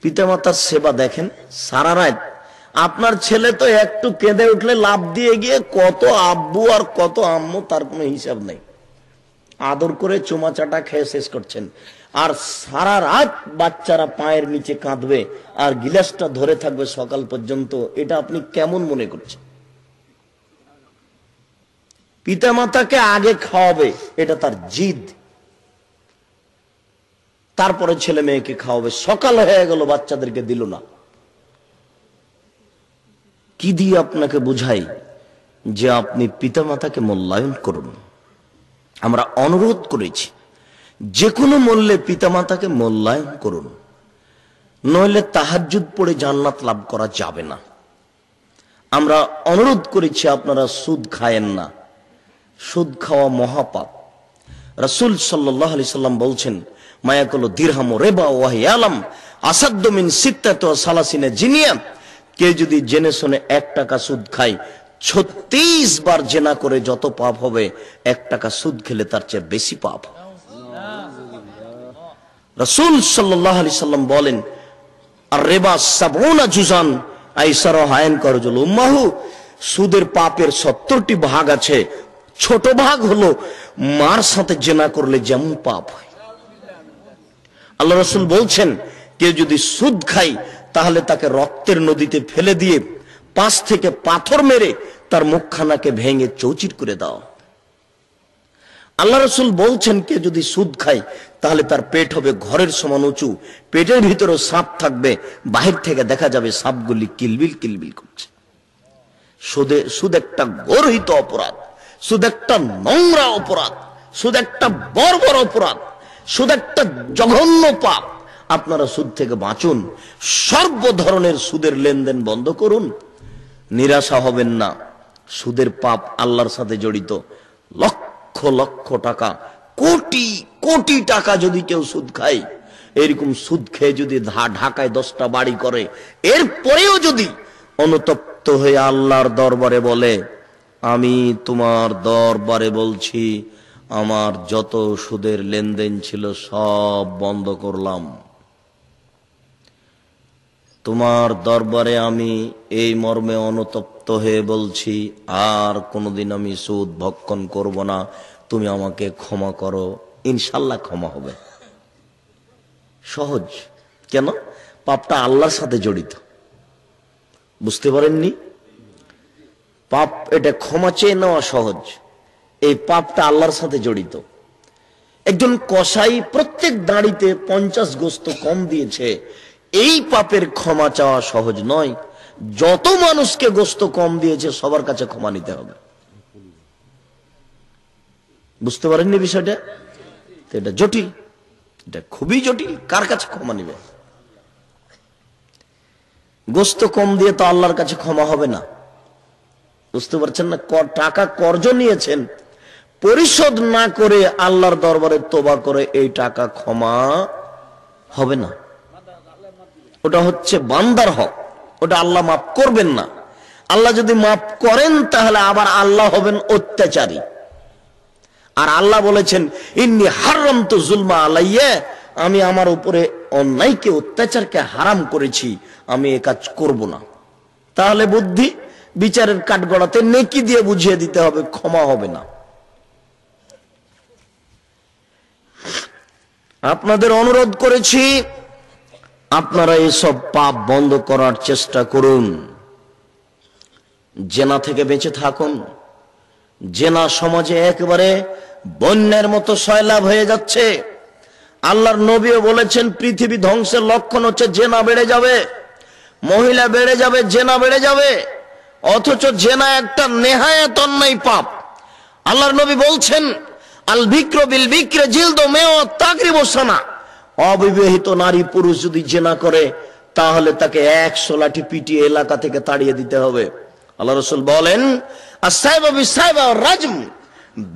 পিতামাতার সেবা দেখেন, সারা রাত আপনার ছেলে তো একটু কেঁদে উঠলে লাফ দিয়ে গিয়ে কত আব্বু আর কত আম্মু তার কোনো হিসাব নেই, আদর করে চুমা চাটা খেয়ে শেষ করছেন। আর সারা রাত বাচ্চারা পায়ের নিচে কাঁদবে আর গিলাসটা ধরে থাকবে সকাল পর্যন্ত। এটা আপনি কেমন মনে করছেন? পিতামাতাকে আগে খাওয়াবে, এটা তার জিদ, তারপরে ছেলে মেয়েকে খাওয়াবে। সকাল হয়ে গেল, বাচ্চাদেরকে দিল না। কি দিয়ে আপনাকে বুঝাই যে আপনি পিতামাতাকে মূল্যায়ন করুন। আমরা অনুরোধ করেছি যে কোনো মূল্যে পিতামাতাকে মূল্যায়ন করুন, নইলে তাহাজ্জুদ পড়ে জান্নাত লাভ করা যাবে না। আমরা অনুরোধ করেছি আপনারা সুদ খায়েন না, সুদ খাওয়া মহাপাপ। রাসূল সাল্লাল্লাহু আলাইহি সাল্লাম বলছেন, মায়াকুলু দিরহামু রিবা ওয়া হিয়া আলাম আসাদ্দু মিন সিত্তাতি ওয়া সালাসিনা জিনিয়া। কে যদি জেনে শুনে 1 টাকা সুদ খায়, 36 বার জেনা করে যত পাপ হবে, 1 টাকা সুদ খেলে তার চেয়ে বেশি পাপ। রাসূল সাল্লাল্লাহু আলাইহি সাল্লাম বলেন, আর রিবা 70 জুজান আইসারু হায়ান করজুল উম্মাহু। সুদের পাপের 70টি ভাগ আছে, ছোট ভাগ হলো মার সাথে জেনা করলে যেমন পাপ হয়। আল্লাহ রাসূল বলছেন, কেউ যদি সুদ খায় তাহলে তাকে রক্তের নদীতে ফেলে দিয়ে 5 থেকে পাথর মেরে তার মুখখানাকে ভেঙে চৌচির করে দাও। আল্লাহ রাসূল বলছেন, কেউ যদি সুদ খায় তাহলে তার পেট হবে ঘরের সমান উঁচু, পেটের ভিতরে সাপ থাকবে, বাহির থেকে দেখা যাবে সাপগুলি কিলবিল কিলবিল করছে। সুদ একটা গর্হিত অপরাধ, সুদ একটা নোংরা অপরাধ, সুদ একটা বর্বর অপরাধ, সুদ একটা জঘন্য পাপ। আপনারা সুদ থেকে বাঁচুন, সর্ব ধরনের সুদের লেনদেন বন্ধ করুন। নিরাশা হবেন না, সুদের পাপ আল্লাহর সাথে জড়িত। লক্ষ লক্ষ টাকা, কোটি কোটি টাকা যদি কেউ সুদ খায়, এরকম সুদ খেয়ে যদি ঢাকায় 10টা বাড়ি করে, এরপরেও যদি অনুতপ্ত হয়ে আল্লাহর দরবারে বলে, আমি তোমার দরবারে বলছি আমার যত সুদের লেনদেন ছিল সব বন্ধ করলাম, তোমার দরবারে আমি এই মর্মে অনুতপ্ত হয়ে বলছি আর কোনোদিন আমি সুদ ভক্ষণ করব না, তুমি আমাকে ক্ষমা করো, ইনশাল্লাহ ক্ষমা হবে। সহজ। কেন? পাপটা আল্লাহর সাথে জড়িত। বুঝতে পারেননি? পাপ এটা ক্ষমা চেয়ে নেওয়া সহজ, এই পাপটা আল্লাহর সাথে জড়িত। একজন কসাই প্রত্যেক দাঁড়িতে 50 গোস্ত কম দিয়েছে, এই পাপের ক্ষমা চাওয়া সহজ নয়। যত মানুষকে গোস্ত কম দিয়েছে সবার কাছে ক্ষমা নিতে হবে। বুঝতে পারেননি বিষয়টা? এটা জটিল, এটা খুবই জটিল। কার কাছে ক্ষমা নিবে? গোস্ত কম দিয়ে তো আল্লাহর কাছে ক্ষমা হবে না, বুঝতে পারছেন না? টাকা কর্জ নিয়েছেন, পরিশোধ না করে আল্লাহর দরবারে তোবা করে এই টাকা ক্ষমা হবে না। ওটা হচ্ছে বান্দার হক, ওটা আল্লাহ মাফ করবেন না। আল্লাহ যদি মাফ করেন তাহলে আবার আল্লাহ হবেন অত্যাচারী। আর আল্লাহ বলেছেন ইন্নী হারামতু যুলমা আলাইয়া, আমি আমার উপরে অন্যায়কে, অত্যাচারকে হারাম করেছি, আমি এ কাজ করব না। তাহলে বুদ্ধি বিচারের কাঠগড়াতে নেকি দিয়ে বুঝিয়ে দিতে হবে, ক্ষমা হবে না। আপনাদের অনুরোধ করেছি আপনারা এসব পাপ বন্ধ করার চেষ্টা করুন, জেনা থেকে বেঁচে থাকুন। জেনা সমাজে একেবারে বন্যার মতো সয়লাভ হয়ে যাচ্ছে। আল্লাহর নবীও বলেছেন পৃথিবী ধ্বংসের লক্ষণ হচ্ছে জেনা বেড়ে যাবে, মহিলা বেড়ে যাবে, জেনা বেড়ে যাবে। অথচ জেনা একটা নেহায়াত অন্যায় পাপ। আল্লাহর নবী বলছেন আল বিক্র বিল বিক্রে জিলদু মেও তাকরিবু সানা, অবিবাহিত নারী পুরুষ যদি জেনা করে তাহলে তাকে 100 লাঠি পিটিয়ে এলাকা থেকে তাড়িয়ে দিতে হবে। আল্লাহ রাসূল বলেন আস-সাইবা বিস-সাইবা রাজম,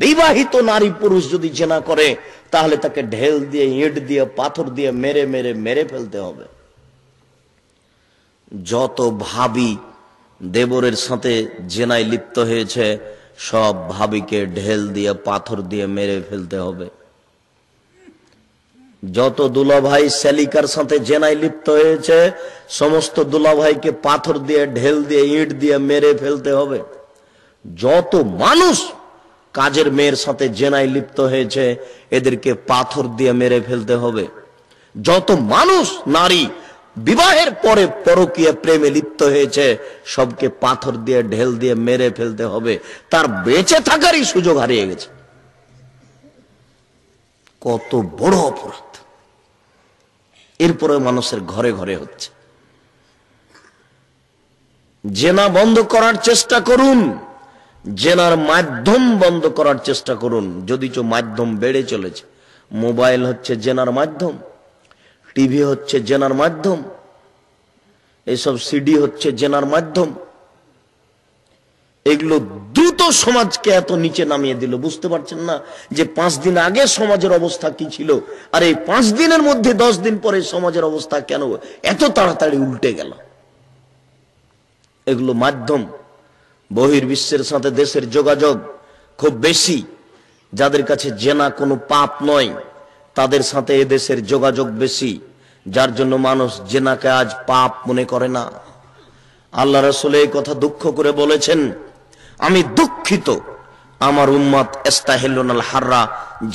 বিবাহিত নারী পুরুষ যদি জেনা করে তাহলে তাকে ঢেল দিয়ে, ইট দিয়ে, পাথর দিয়ে মেরে মেরে মেরে ফেলতে হবে। যত ভাবি দেবরের সাথে জেনায় লিপ্ত হয়েছে সব ভাবিকে ঢেল দিয়ে, পাথর দিয়ে মেরে ফেলতে হবে। যত দুলাভাই শ্যালিকার সাথে জেনায় লিপ্ত হয়েছে সমস্ত দুলাভাইকে পাথর দিয়ে, ঢেল দিয়ে, ইট দিয়ে মেরে ফেলতে হবে। যত মানুষ কাজের মেয়ের সাথে জেনায় লিপ্ত হয়েছে এদেরকে পাথর দিয়ে মেরে ফেলতে হবে। যত মানুষ নারী বিবাহের পরে পরকীয়া প্রেমে লিপ্ত হয়েছে সবকে পাথর দিয়ে, ঢেল দিয়ে মেরে ফেলতে হবে। তার বেঁচে থাকারই সুযোগ হারিয়ে গেছে। কত বড় অপরাধ! এরপরে মানুষের ঘরে ঘরে হচ্ছে। জেনা বন্ধ করার চেষ্টা করুন, জেনার মাধ্যম বন্ধ করার চেষ্টা করুন। যদিচ মাধ্যম বেড়ে চলেছে, মোবাইল হচ্ছে জেনার মাধ্যম, টিভি হচ্ছে জেনার মাধ্যম, এইসব সিডি হচ্ছে জেনার মাধ্যম। এগুলো দ্রুত সমাজকে এত নিচে নামিয়ে দিল। বুঝতে পারছেন না যে 5 দিন আগে সমাজের অবস্থা কি ছিল, আর এই 5 দিনের মধ্যে 10 দিন পরে সমাজের অবস্থা কেন এত তাড়াতাড়ি উল্টে গেল? এগুলো মাধ্যম। বহির্বিশ্বের সাথে দেশের যোগাযোগ খুব বেশি। যাদের কাছে জেনা কোনো পাপ নয় তাদের সাথে এদেশের যোগাযোগ বেশি, যার জন্য মানুষ জেনাকে আজ পাপ মনে করে না। আল্লাহ রাসূল এই কথা দুঃখ করে বলেছেন, আমি দুঃখিত আমার উম্মত ইস্তাহিলুনাল হাররা,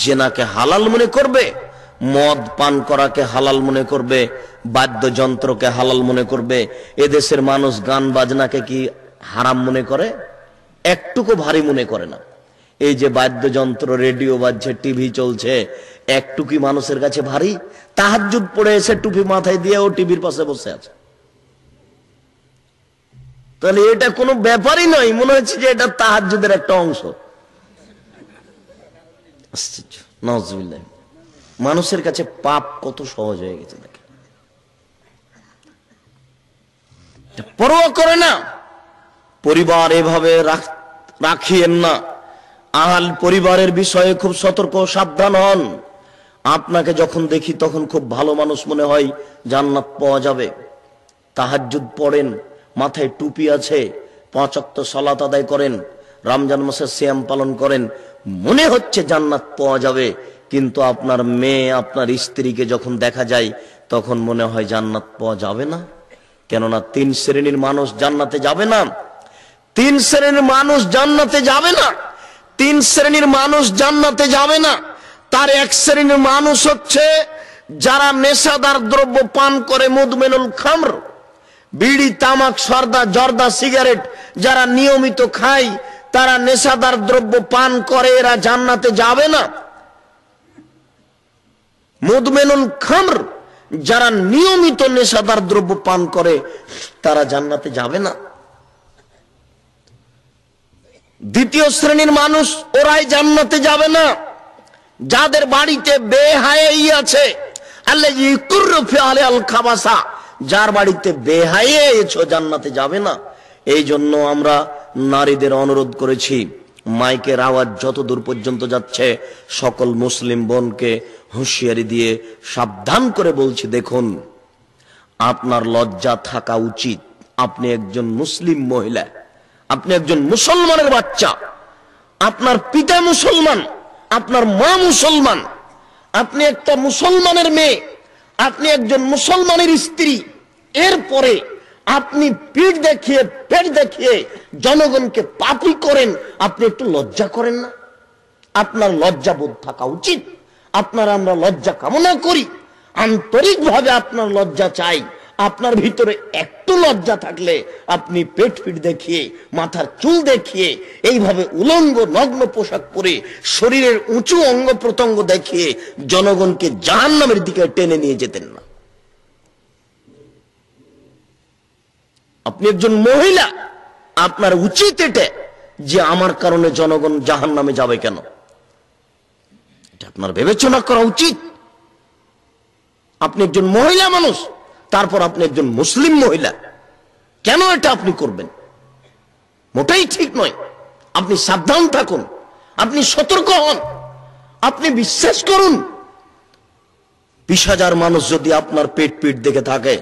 জেনাকে হালাল মনে করবে, মদ পান করাকে হালাল মনে করবে, বাদ্যযন্ত্রকে হালাল মনে করবে। এদেশের মানুষ গান বাজনাকে কি হারাম মনে করে? একটুকু ভারী মনে করে না। এই যে বাদ্যযন্ত্র, রেডিও বাজছে, টিভি চলছে, একটু কি মানুষের কাছে ভারী? তাহাজ্জুদ পড়ে এসে টুপি মাথায় দিয়ে ও টিভির পাশে বসে আছে। তাহলে এটা কোনো ব্যাপারই নয়, মনে হচ্ছে যে এটা তাহাজ্জুদের একটা অংশ। নাউজুবিল্লাহ। মানুষের কাছে পাপ কত সহজ হয়ে গেছে দেখেন, পরোয়া করে না। পরিবার এভাবে রাখিয়েন না। আহাল পরিবারের বিষয়ে খুব সতর্ক, সাবধান হন। আপনাকে যখন দেখি তখন খুব ভালো মানুষ মনে হয়, জান্নাত পাওয়া যাবে। তাহাজ্জুদ পড়েন, মাথায় টুপি আছে, 5 ওয়াক্ত সালাত আদায় করেন, রমজান মাসে সিয়াম পালন করেন, মনে হচ্ছে জান্নাত পাওয়া যাবে। কিন্তু আপনার মেয়ে, আপনার স্ত্রীকে যখন দেখা যায় তখন মনে হয় জান্নাত পাওয়া যাবে না। কেননা 3 শ্রেণীর মানুষ জান্নাতে যাবে না। 3 শ্রেণীর মানুষ জান্নাতে যাবে না। 3 শ্রেণীর মানুষ জান্নাতে যাবে না। তার 1 শ্রেণীর মানুষ হচ্ছে যারা নেশাদার দ্রব্য পান করে, মুদমিনুল খামর, বিড়ি, তামাক, সরদা, জর্দা, সিগারেট যারা নিয়মিত খায়, তারা নেশাদার দ্রব্য পান করে, এরা জান্নাতে যাবে না। মুদমিনুল খামর যারা নিয়মিত নেশাদার দ্রব্য পান করে তারা জান্নাতে যাবে না। দ্বিতীয় শ্রেণীর মানুষ, ওরাই জান্নাতে যাবে না যাদের বাড়িতে বেহায়াই আছে। আল্লাযী ইকুররু ফি আল খাবাসা, যার বাড়িতে বেহায়া এছো জান্নাতে যাবে না। এই জন্য আমরা নারীদের অনুরোধ করেছি, মাইকের আওয়াজ যত দূর পর্যন্ত যাচ্ছে সকল মুসলিম বোনকে হুঁশিয়ারি দিয়ে সাবধান করে বলছি, দেখুন আপনার লজ্জা থাকা উচিত। আপনি একজন মুসলিম মহিলা, আপনি একজন মুসলমানের বাচ্চা, আপনার পিতা মুসলমান, আপনার মা মুসলমান, আপনি একটা মুসলমানের মেয়ে, আপনি একজন মুসলমানের স্ত্রী। এরপরে আপনি পিঠ দেখিয়ে পেট দেখিয়ে জনগণকে পাপী করেন, আপনি একটু লজ্জা করেন না? আপনার লজ্জাবোধ থাকা উচিত। আমরা লজ্জা কামনা করি, আন্তরিকভাবে আপনার লজ্জা চাই। আপনার ভিতরে একটু লজ্জা থাকলে আপনি পেট পিঠ দেখিয়ে, মাথার চুল দেখিয়ে, এইভাবে উলঙ্গ নগ্ন পোশাক পরে শরীরের উঁচু অঙ্গ প্রত্যঙ্গ দেখিয়ে জনগণকে জাহান্নামের দিকে টেনে নিয়ে যেতেন না। আপনি একজন মহিলা, আপনার উচিত এটা যে আমার কারণে জনগণ জাহান্নামে যাবে কেন, এটা আপনার বিবেচনা করা উচিত। আপনি একজন মহিলা মানুষ, তারপর আপনি একজন মুসলিম মহিলা, কেন এটা আপনি করবেন? মোটেই ঠিক নয়। আপনি সাবধান থাকুন, আপনি সতর্ক হন, আপনি বিশ্বাস করুন। 20,000 মানুষ যদি আপনার পেট পিট দেখে থাকে,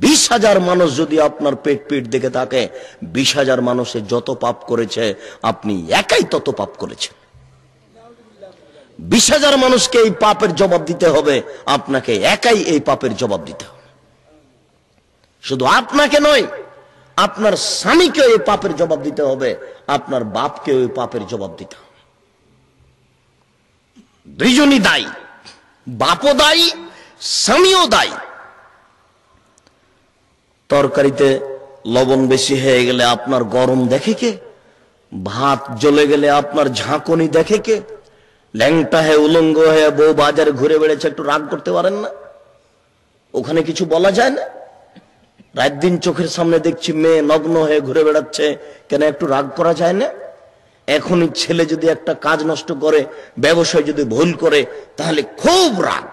20,000 মানুষ যদি আপনার পেট পিট দেখে থাকে, 20,000 মানুষে যত পাপ করেছে আপনি একাই তত পাপ করেছেন। 20,000 মানুষকে এই পাপের জবাব দিতে হবে, আপনাকে একাই এই পাপের জবাব দিতে হবে। শুধু আপনাকে নয়, আপনার স্বামীকে এই পাপের জবাব দিতে হবে, আপনার বাপকে ওই পাপের জবাব দিতে হবে। দুইজনই দায়ী, বাপও দায়ী, স্বামীও দায়ী। তরকারিতে লবণ বেশি হয়ে গেলে আপনার গরম দেখে কে? ভাত জ্বলে গেলে আপনার ঝাঁকুনি দেখে কে? ল্যাংটা হয়ে উলঙ্গ হয়ে বউ বাজারে ঘুরে বেড়েছে, একটু রাগ করতে পারেন না? ওখানে কিছু বলা যায় না? রাত দিন চোখের সামনে দেখছি মেয়ে নগ্ন হয়ে ঘুরে বেড়াচ্ছে, কেন একটু রাগ করা যায় না? এখনই ছেলে যদি একটা কাজ নষ্ট করে, ব্যবসায় যদি ভুল করে, তাহলে খুব রাগ।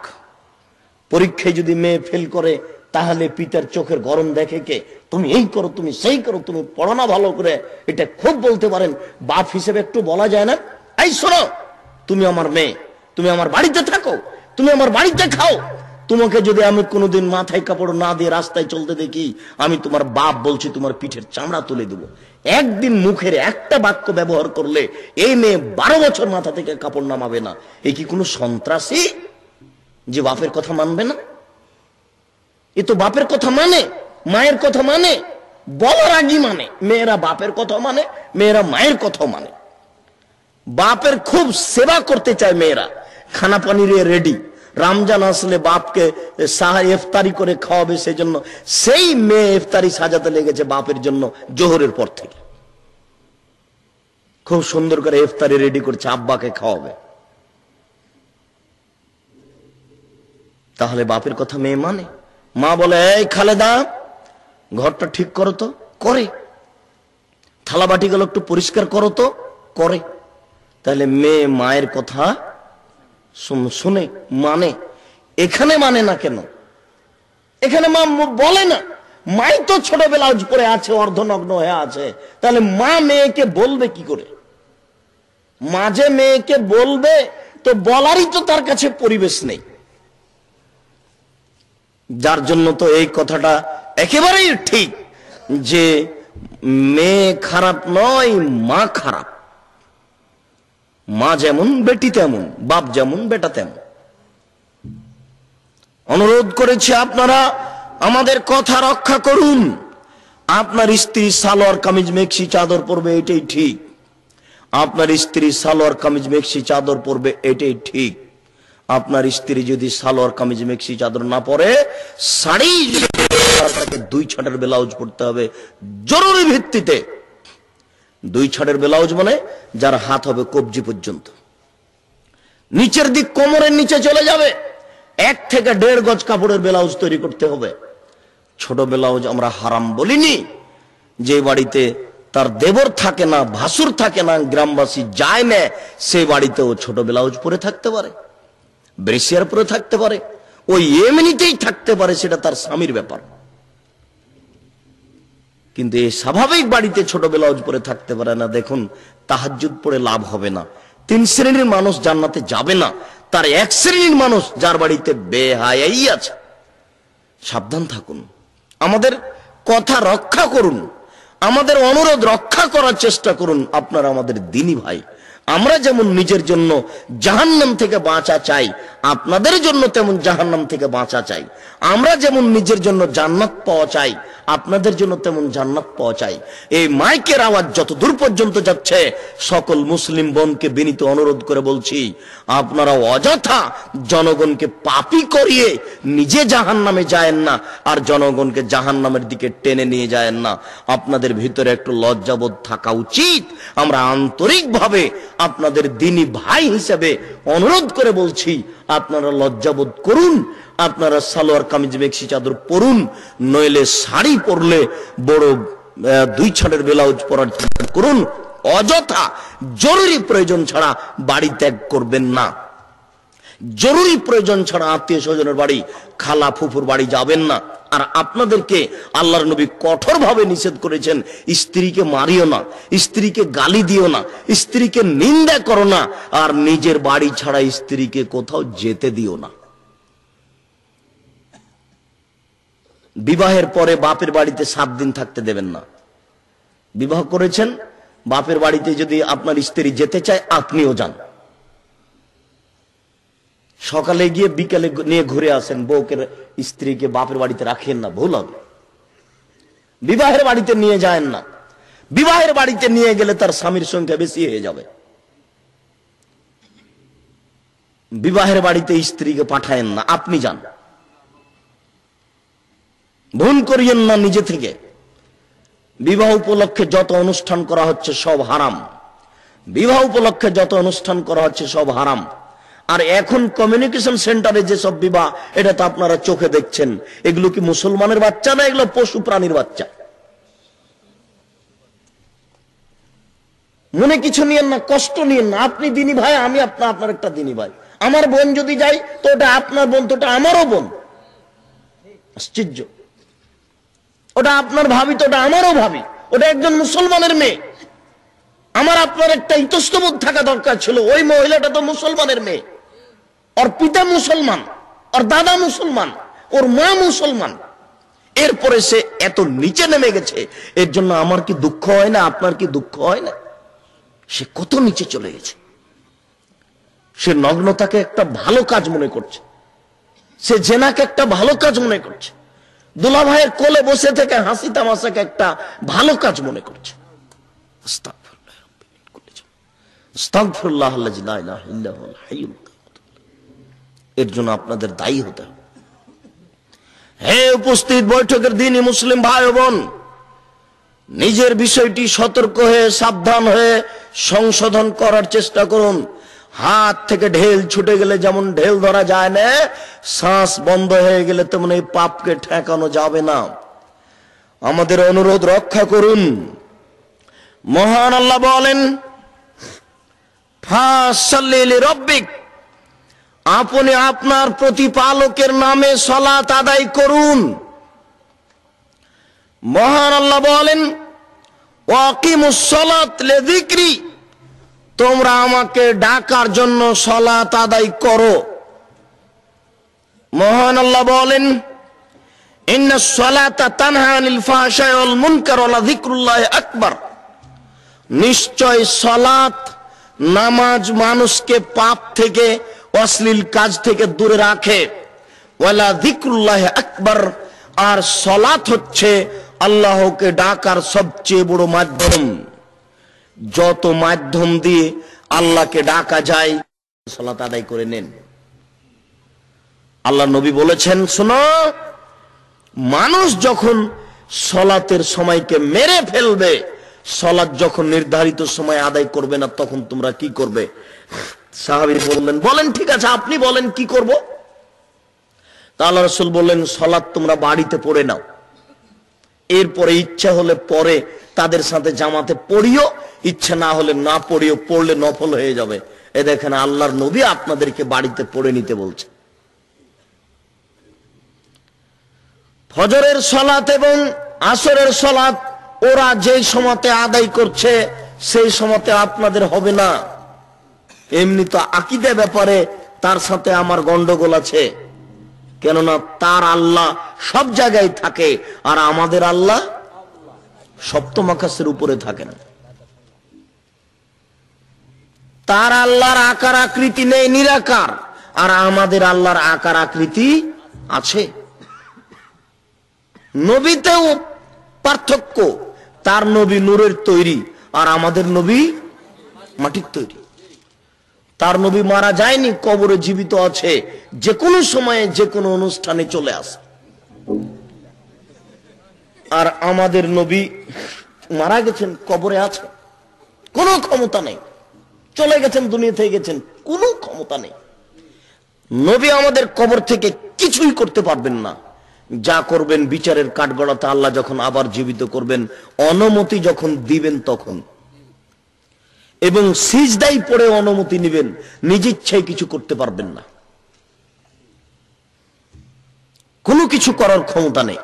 পরীক্ষায় যদি মেয়ে ফেল করে, তাহলে পিতার চোখের গরম দেখে কে? তুমি এই করো, তুমি সেই করো, তুমি পড়ো না ভালো করে, এটা খুব বলতে পারেন। বাপ হিসেবে একটু বলা যায় না, এই শোনো, তুমি আমার মেয়ে, তুমি আমার বাড়িতে থাকো, তুমি আমার বাড়িতে খাও। তোমাকে যদি আমি কোনোদিন মাথায় কাপড় না দিয়ে রাস্তায় চলতে দেখি, আমি তোমার বাপ বলছি, তোমার পিঠের চামড়া তুলে দেবো। একদিন মুখের একটা বাক্য ব্যবহার করলে এই মেয়ে 12 বছর মাথা থেকে কাপড় নামাবে না। এ কি কোনো সন্ত্রাসী যে বাপের কথা মানবে না? এ তো বাপের কথা মানে, মায়ের কথা মানে, বলার আগে মানে। মেয়েরা বাপের কথা মানে, মেয়েরা মায়ের কথা মানে। বাপের খুব সেবা করতে চায় মেয়েরা, খানা পানি রেডি। রমজান আসলে বাপকে ইফতারি করে খাওয়াবে, সেজন্য সেই মেয়ে ইফতারি সাজাতে লেগেছে বাপের জন্য জোহরের পর থেকে। খুব সুন্দর করে ইফতারি রেডি করছে, আব্বাকে খাওয়াবে। তাহলে বাপের কথা মেয়ে মানে? মা বলে, এই খালেদা, ঘরটা ঠিক করো তো, করে। থালা বাটি গুলো একটু পরিষ্কার করো তো, করে। তাহলে মেয়ে মায়ের কথা শুনে মানে। এখানে মানে না কেন? এখানে মা বলে না। মাই তো ছোট ব্লাউজ পরে আছে, অর্ধনগ্ন হয়ে আছে, তাহলে মা মেয়েকে বলবে কি করে? মাঝে মেয়েকে বলবে তো বলারই তো তার কাছে পরিবেশ নেই। যার জন্য তো এই কথাটা একেবারেই ঠিক যে মেয়ে খারাপ নয়, মা খারাপ। মা যেমন বেটি তেমন, বাপ যেমন বেটা তেমন। অনুরোধ করেছি আপনারা আমাদের কথা রক্ষা করুন। আপনার স্ত্রী সালোয়ার কামিজ মেক্সি চাদর পরবে, এটাই ঠিক। আপনার স্ত্রী সালোয়ার কামিজ মেক্সি চাদর পরবে, এটাই ঠিক। আপনার স্ত্রী যদি সালোয়ার কামিজ মেক্সি চাদর না পরে, শাড়ি 2 ছাটের ব্লাউজ পরতে হবে জরুরি ভিত্তিতে। 2 ছাটের ব্লাউজ মানে যার হাত হবে কবজি পর্যন্ত, নিচের দিক কোমরের নিচে চলে যাবে। 1 থেকে 1.5 গজ কাপড়ের ব্লাউজ তৈরি করতে হবে। ছোট ব্লাউজ আমরা হারাম বলিনি। যে বাড়িতে তার দেবর থাকে না, ভাসুর থাকে না, গ্রামবাসী যায় না, সেই বাড়িতেও ছোট ব্লাউজ পরে থাকতে পারে, ব্রেসিয়ার পরে থাকতে পারে, ওই এমনিতেই থাকতে পারে, সেটা তার স্বামীর ব্যাপার। কিন্তু এই স্বাভাবিক বাড়িতে ছোট ব্লাউজ পরে থাকতে পারে না। দেখুন, তাহাজ্জুদ পড়ে লাভ হবে না। 3 শ্রেণীর মানুষ জান্নাতে যাবে না, তার 1 শ্রেণীর মানুষ যার বাড়িতে বেহায়াই আছে। সাবধান থাকুন, আমাদের কথা রক্ষা করুন, আমাদের অনুরোধ রক্ষা করার চেষ্টা করুন। আপনারা আমাদের দ্বীনি ভাই, আমরা যেমন নিজের জন্য জাহান্নাম থেকে বাঁচা চাই, আপনাদের জন্য তেমন জাহান্নাম থেকে বাঁচা চাই। আমরা যেমন নিজের জন্য জান্নাত পাওয়া চাই, আপনাদের জন্য তেমন জান্নাত পাওয়া চাই। এই মাইকের আওয়াজ যত দূর পর্যন্ত যাচ্ছে, সকল মুসলিম বোনকে বিনীত অনুরোধ করে বলছি, আপনারা অযথা জনগণকে পাপী করিয়ে নিজে জাহান্নামে যায়েন না, আর জনগণকে জাহান্নামের দিকে টেনে নিয়ে যায়েন না। আপনাদের ভিতরে একটু লজ্জাবোধ থাকা উচিত। আমরা আন্তরিকভাবে আপনাদের দ্বীনি ভাই হিসেবে অনুরোধ করে বলছি, আপনারা লজ্জাবোধ করুন। আপনারা সালোয়ার কামিজ মেক্সি চাদর পরুন, নইলে শাড়ি পরলে বড় 2 ছাড়ের ব্লাউজ পরার চেষ্টা করুন। অযথা জরুরি প্রয়োজন ছাড়া বাড়ি ত্যাগ করবেন না। জরুরি প্রয়োজন ছাড়া আত্মীয় স্বজনের বাড়ি, খালা ফুফুর বাড়ি যাবেন না। আর আপনাদেরকে আল্লাহর নবী কঠোরভাবে নিষেধ করেছেন, স্ত্রীকে মারিও না, স্ত্রীকে গালি দিও না, স্ত্রীকে নিন্দা করো না, আর নিজের বাড়ি ছাড়া স্ত্রীকে কোথাও যেতে দিও না। বিবাহের পরে বাপের বাড়িতে 7 দিন থাকতে দেবেন না। বিবাহ করেছেন, বাপের বাড়িতে যদি আপনার স্ত্রী যেতে চায়, আপনিও যান। সকালে গিয়ে বিকালে নিয়ে ঘুরে আসেন, বউকে স্ত্রীকে বাপের বাড়িতে রাখেন না, ভুল হবে। বিবাহের বাড়িতে নিয়ে যায়েন না, বিবাহের বাড়িতে নিয়ে গেলে তার স্বামীর সংখ্যা বেশি হয়ে যাবে। বিবাহের বাড়িতে স্ত্রীকে পাঠায়েন না, আপনি যান। ভুল করিয়েন না নিজে থেকে। বিবাহ উপলক্ষে যত অনুষ্ঠান করা হচ্ছে সব হারাম। বিবাহ উপলক্ষে যত অনুষ্ঠান করা হচ্ছে সব হারাম। আর এখন কমিউনিকেশন সেন্টারে যেসব বিবাহ, এটা তো আপনারা চোখে দেখছেন। এগুলো কি মুসলমানের বাচ্চা না এগুলো পশু প্রাণীর বাচ্চা? মনে কিছু নিয়েন না, কষ্ট নিয়েন না। আপনি দ্বীনি ভাই, আমি আপনার একটা দ্বীনি ভাই। আমার বোন যদি যাই তো ওটা আপনার বোন, তো ওটা আমারও বোন। আশ্চর্য! ওটা আপনার ভাবি, তো ওটা আমারও ভাবি। ওটা একজন মুসলমানের মেয়ে। আমার আপনার একটা ইতস্তবোধ থাকা দরকার ছিল, ওই মহিলাটা তো মুসলমানের মেয়ে, ওর পিতা মুসলমান, ওর দাদা মুসলমান, ওর মা মুসলমান। এরপরে সে এত নিচে নেমে গেছে, এর জন্য আমার কি দুঃখ হয় না? আপনার কি দুঃখ হয় না? সে কত নিচে চলে গেছে। সে নগ্নতাকে একটা ভালো কাজ মনে করছে, সে জেনাকে একটা ভালো কাজ মনে করছে, দুলা ভাইয়ের কোলে বসে থেকে হাসি তামাশাকে একটা ভালো কাজ মনে করছে। এর জন্য আপনাদের দায়ী হতে হবে। হে উপস্থিত বৈঠকের দিনই মুসলিম ভাই বোন, নিজের বিষয়টি সতর্ক হয়ে সাবধান হয়ে সংশোধন করার চেষ্টা করুন। হাত থেকে ঢেল ছুটে গেলে যেমন ঢেল ধরা যায় না, শ্বাস বন্ধ হয়ে গেলে তেমন এই পাপকে ঠেকানো যাবে না। আমাদের অনুরোধ রক্ষা করুন। মহান আল্লাহ বলেন, ফাসাল্লি লিরাব্বিক, আপনি আপনার প্রতিপালকের নামে সালাত আদায় করুন। মহান আল্লাহ বলেন, ওয়াকিমুস সালাত লিযিকরি, তোমরা আমাকে ডাকার জন্য সালাত আদায় করো। মহান আল্লাহ বলেন, ইন্নাস সালাতা তানহা আনিল ফাহশাই ওয়াল মুনকার ওয়া লাযিকরুল্লাহি আকবার, নিশ্চয় সালাত নামাজ মানুষকে পাপ থেকে অশ্লীল কাজ থেকে দূরে রাখে। ওয়া লাযিকরুল্লাহি আকবার, আর সালাত হচ্ছে আল্লাহকে ডাকার সবচেয়ে বড় মাধ্যম। যত মাধ্যম দিয়ে আল্লাহকে ডাকা যায়, সালাত আদায় করে নেন। আল্লাহ নবী বলেছেন, শোনো, মানুষ যখন সালাতের সময়কে মেরে ফেলবে, সালাত যখন নির্ধারিত সময় আদায় করবে না, তখন তোমরা কি করবে? সাহাবী বললেন, বলেন ঠিক আছে, আপনি বলেন কি করব? তা আল্লাহ রাসূল বললেন, সালাত তোমরা বাড়িতে পড়ে নাও, এরপরে ইচ্ছা হলে পরে তাদের সাথে জামাতে পড়িও, ইচ্ছে না হলে না পড়িও, পড়লে নফল হয়ে যাবে। এ দেখেন আল্লাহর নবী আপনাদেরকে বাড়িতে পড়ে নিতে বলছে। ফজরের সালাত এবং আসরের সালাত ওরা যেই সময়তে আদায় করছে সেই সময়তে আপনাদের হবে না। এমনি তো আকীদা ব্যাপারে তার সাথে আমার গন্ডগোল আছে, কেননা তার আল্লাহ সব জায়গায় থাকে আর আমাদের আল্লাহ সপ্তম আকাশের উপরে থাকেন। তার আল্লাহর আকার আকৃতি নেই, নিরাকার, আর আমাদের আল্লাহর আকার আকৃতি আছে। নবীতেও পার্থক্য, তার নবী নূরের তৈরি আর আমাদের নবী মাটির তৈরি। তার নবী মারা যায়নি, কবরে জীবিত আছে, যে কোনো সময়ে যে কোনো অনুষ্ঠানে চলে আসে। আর আমাদের নবী মারা গেছেন, কবরে আছে, কোনো ক্ষমতা নেই, চলে গেছেন, দুনিয়া থেকে গেছেন, কোনো ক্ষমতা নেই। নবী আমাদের কবর থেকে কিছুই করতে পারবেন না। যা করবেন বিচারের কাঠগড়াতে আল্লাহ যখন আবার জীবিত করবেন, অনুমতি যখন দিবেন তখন, এবং সিজদায় পড়ে অনুমতি নেবেন, নিজ ইচ্ছায় কিছু করতে পারবেন না, কোনো কিছু করার ক্ষমতা নেই।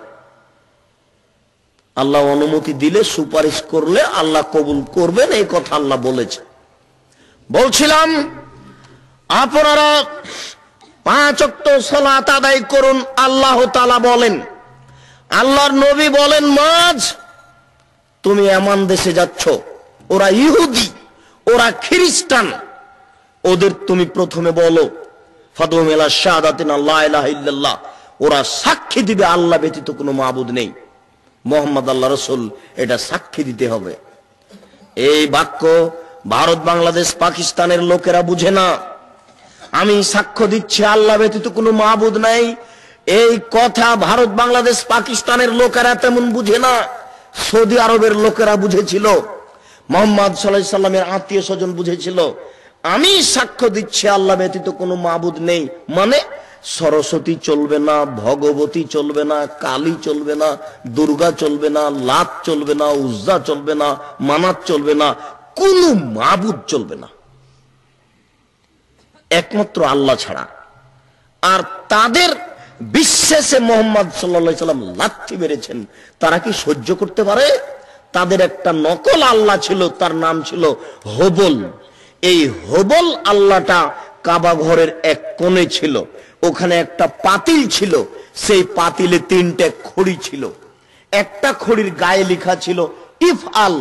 আল্লাহ অনুমতি দিলে, সুপারিশ করলে আল্লাহ কবুল করবেন, এই কথা আল্লাহ বলেছে। বলছিলাম আপনারা 5 ওয়াক্ত সালাত আদায় করুন। আল্লাহ তাআলা বলেন, আল্লাহর নবী বলেন, মাঝ তুমি এমন দেশে যাচ্ছ, ওরা ইহুদি, ওরা খ্রিস্টান, ওদের তুমি প্রথমে বলো ফাদু মিলা শাহাদাতিন লা ইলাহা ইল্লাল্লাহ, ওরা সাক্ষী দিবে আল্লাহ ব্যতীত কোনো মাবুদ নেই, মুহাম্মদ আল্লাহ রাসূল, এটা সাক্ষী দিতে হবে। এই বাক্য ভারত, বাংলাদেশ, পাকিস্তানের লোকেরা বুঝে না। আমি সাক্ষ্য দিচ্ছি আল্লাহ ব্যতীত কোনো মাবুদ নাই, এই কথা ভারত, বাংলাদেশ, পাকিস্তানের লোকেরা তেমন বুঝে না। সৌদি আরবের লোকেরা বুঝেছিল, মুহাম্মদ সাল্লাল্লাহু আলাইহি সাল্লামের আত্মীয় স্বজন বুঝেছিল। আমি সাক্ষ্য দিচ্ছি আল্লাহ ব্যতীত কোনো মাবুদ নেই, মানে সরস্বতী চলবে না, ভগবতী চলবে না, কালী চলবে না, দুর্গা চলবে না, লাত চলবে না, উজ্জা চলবে না, মানাত চলবে না, কোনো মাবুদ চলবে না একমাত্র আল্লাহ ছাড়া। আর তাদের বিশ্বাসে মুহাম্মদ সাল্লাল্লাহু আলাইহি সাল্লাম লাথি মেরেছেন, তারা কি সহ্য করতে পারে? তাদের একটা নকল আল্লাহ ছিল, তার নাম ছিল হবল। এই হবল আল্লাহটা কাবা ঘরের এক কোণে ছিল, ওখানে একটা পাতিল ছিল, সেই পাতিলে 3টে খড়ি ছিল। একটা খড়ির গায়ে লেখা ছিল ইফআল,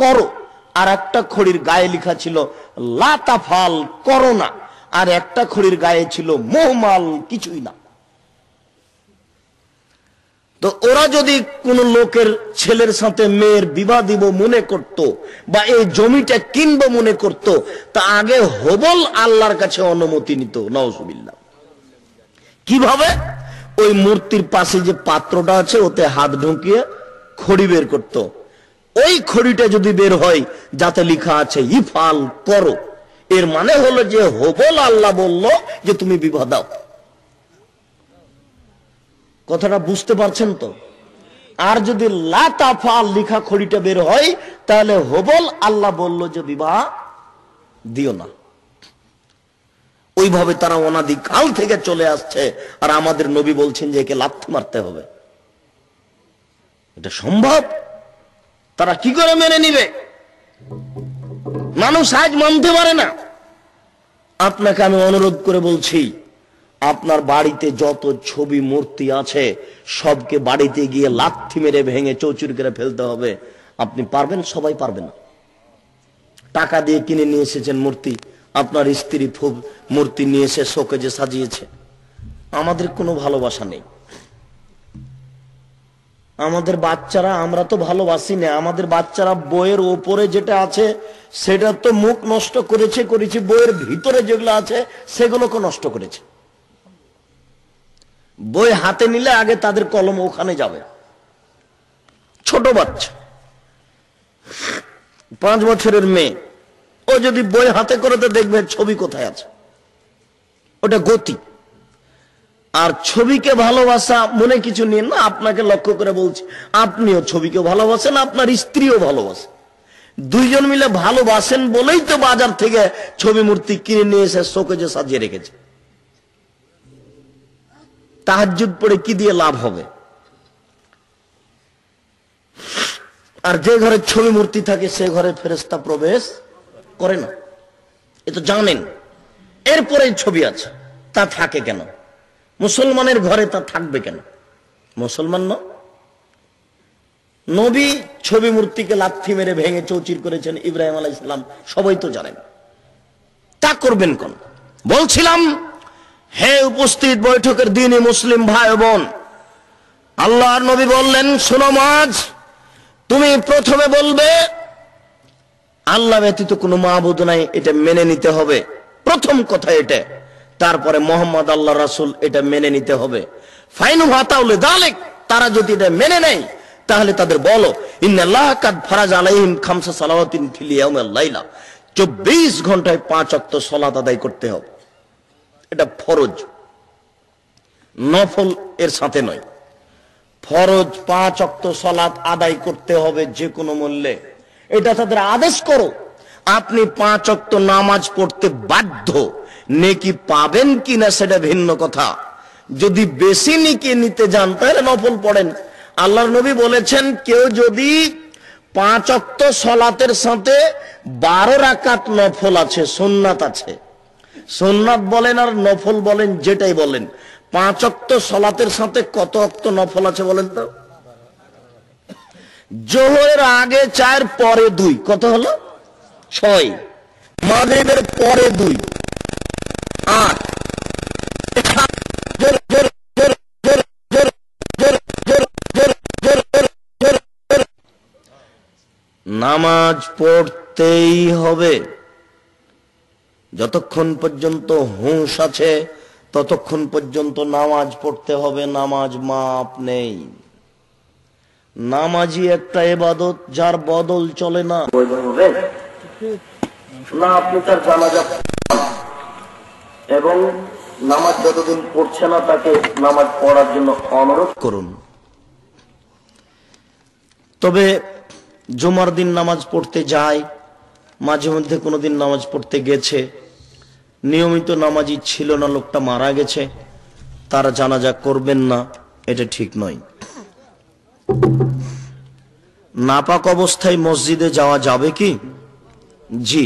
করো, আর একটা খড়ির গায়ে লেখা ছিল লা তাফাল, করো না, আর একটা খড়ির গায়ে ছিল মোহমাল, কিছুই না। তো ওরা যদি কোন লোকের ছেলের সাথে মেয়ের বিবাহ দিব মনে করত, বা এই জমিটা কিনবো মনে করত, তা আগে হবল আল্লাহর কাছে অনুমতি নিত। নাউজুবিল্লাহ। কিভাবে? ওই মূর্তির পাশে যে পাত্রটা আছে ওতে হাত ঢুকিয়ে খড়ি বের করত। ওই খড়িটা যদি বের হয় যাতে লেখা আছে ইফাল, করো, এর মানে হলো যে হবল আল্লাহ বলল যে তুমি বিবাহ দাও। কথাটা বুঝতে পারছেন তো? আর যদি লা তাফাল লেখা খড়িটা বের হয় তাহলে হবল আল্লাহ বলল যে বিবাহ দিও না। ওইভাবে তারা অনাদি কাল থেকে চলে আসছে, আর আমাদের নবী বলছেন যে একে লাথি মারতে হবে। এটা সম্ভব? তারা কি করে মেনে নিবে? মানুষ আজ মানতে পারে না। আপনাকে আমি অনুরোধ করে বলছি, আপনার বাড়িতে যত ছবি মূর্তি আছে সবকে বাড়িতে গিয়ে লাথি মেরে ভেঙে চৌচুর করে ফেলতে হবে। আপনি পারবেন? সবাই পারবে না। টাকা দিয়ে কিনে নিয়ে এসেছেন মূর্তি, আপনার স্ত্রী মূর্তি নিয়ে এসে শোকেজে সাজিয়েছে। আমাদের কোনো ভালোবাসা নেই। আমাদের বাচ্চারা, আমরা তো ভালোবাসি না, আমাদের বাচ্চারা বইয়ের ওপরে যেটা আছে সেটা তো মুখ নষ্ট করেছে, বইয়ের ভিতরে যেগুলো আছে সেগুলোকে নষ্ট করেছে। বই হাতে নিলে আগে তাদের কলম ওখানে যাবে। ছোট বাচ্চা, 5 বছরের মেয়ে, ও যদি বই হাতে করে তো দেখবে ছবি কোথায় আছে, ওটা গতি। আর ছবিকে ভালোবাসা মনে কিছু নিন না, আপনাকে লক্ষ্য করে বলছি, আপনিও ছবিকে ভালোবাসেন, আপনার স্ত্রীও ভালোবাসেন, দুইজন মিলে ভালোবাসেন বলেই তো বাজার থেকে ছবি মূর্তি কিনে নিয়ে এসে শোকেজে সাজিয়ে রেখেছে। তাহাজ্জুদ পড়ে কি দিয়ে লাভ হবে? আর যে ঘরে ছবি মূর্তি থাকে সে ঘরে ফেরেশতা প্রবেশ করে না, এ তো জানেন। এরপরে ছবি আছে, তা থাকে কেন? মুসলমানের ঘরে তা থাকবে কেন? মুসলমান না, নবী ছবি মূর্তিকে লাথি মেরে ভেঙে চৌচির করেছেন, ইব্রাহিম আলাইহিস সালাম, সবাই তো জানেন। তা করবেন কোন? বলছিলাম, হে উপস্থিত বৈঠকের দিনই মুসলিম ভাই বোন, আল্লাহর নবী বললেন, শোনো মুআজ, তুমি প্রথমে বলবে আল্লাহ ব্যতীত কোনো মাবুদ নাই, এটা মেনে নিতে হবে, প্রথম কথা এটা। তারপরে মোহাম্মদ আল্লাহ রাসূল, এটা মেনে নিতে হবে। ফাইনু হাতাউল যালিক, তারা যদি এটা মেনে নেয় তাহলে তাদের বলো, ইন্নাল্লাহ কাদ ফারাজ আলাইহিম খামসা সালাওয়াতিন ফিল ইয়াউমিল লাইলা, 24 ঘন্টায় 5 ওয়াক্ত সালাত আদায় করতে হবে। এটা ফরজ, নফল এর সাথে নয়। ফরজ 5 ওয়াক্ত সালাত আদায় করতে হবে যে কোনো মূল্যে। এটা তাদের আদেশ করো। আপনি 5 ওয়াক্ত নামাজ পড়তে বাধ্য, নেকি পাবেন কিনা সেটা ভিন্ন কথা। যদি বেশি নেকি নিতে যান তাহলে নফল পড়েন। আল্লাহর নবী বলেছেন, কেউ যদি 5 ওয়াক্ত সালাতের সাথে 12 রাকাত নফল আছে, সুন্নাত আছে, সুন্নাত বলেন আর নফল বলেন, যেটাই বলেন, 5 ওয়াক্ত সালাতের সাথে কত ওয়াক্ত নফল আছে বলেন তো? জোহরের আগে 4, পরে 2, কত হলো? 6। মাগরিবের পরে 2, 8। নামাজ পড়তেই হবে। যতক্ষণ পর্যন্ত হুঁশ আছে ততক্ষণ পর্যন্ত নামাজ পড়তে হবে, নামাজ মাপ নেই। নামাজি একটা ইবাদত, যার বদল চলে না। না আপনি তার জানাজা এবং নামাজ যতদিন পড়ছে না তাকে নামাজ পড়ার জন্য অনুরোধ করুন। তবে জুমার দিন নামাজ পড়তে যায়, মাঝে মধ্যে কোনোদিন নামাজ পড়তে গেছে, নিয়মিত নামাজি ছিল না, লোকটা মারা গেছে, তারা জানাজা করবেন না, এটা ঠিক নয়। নাপাক অবস্থায় মসজিদে যাওয়া যাবে কি? জি,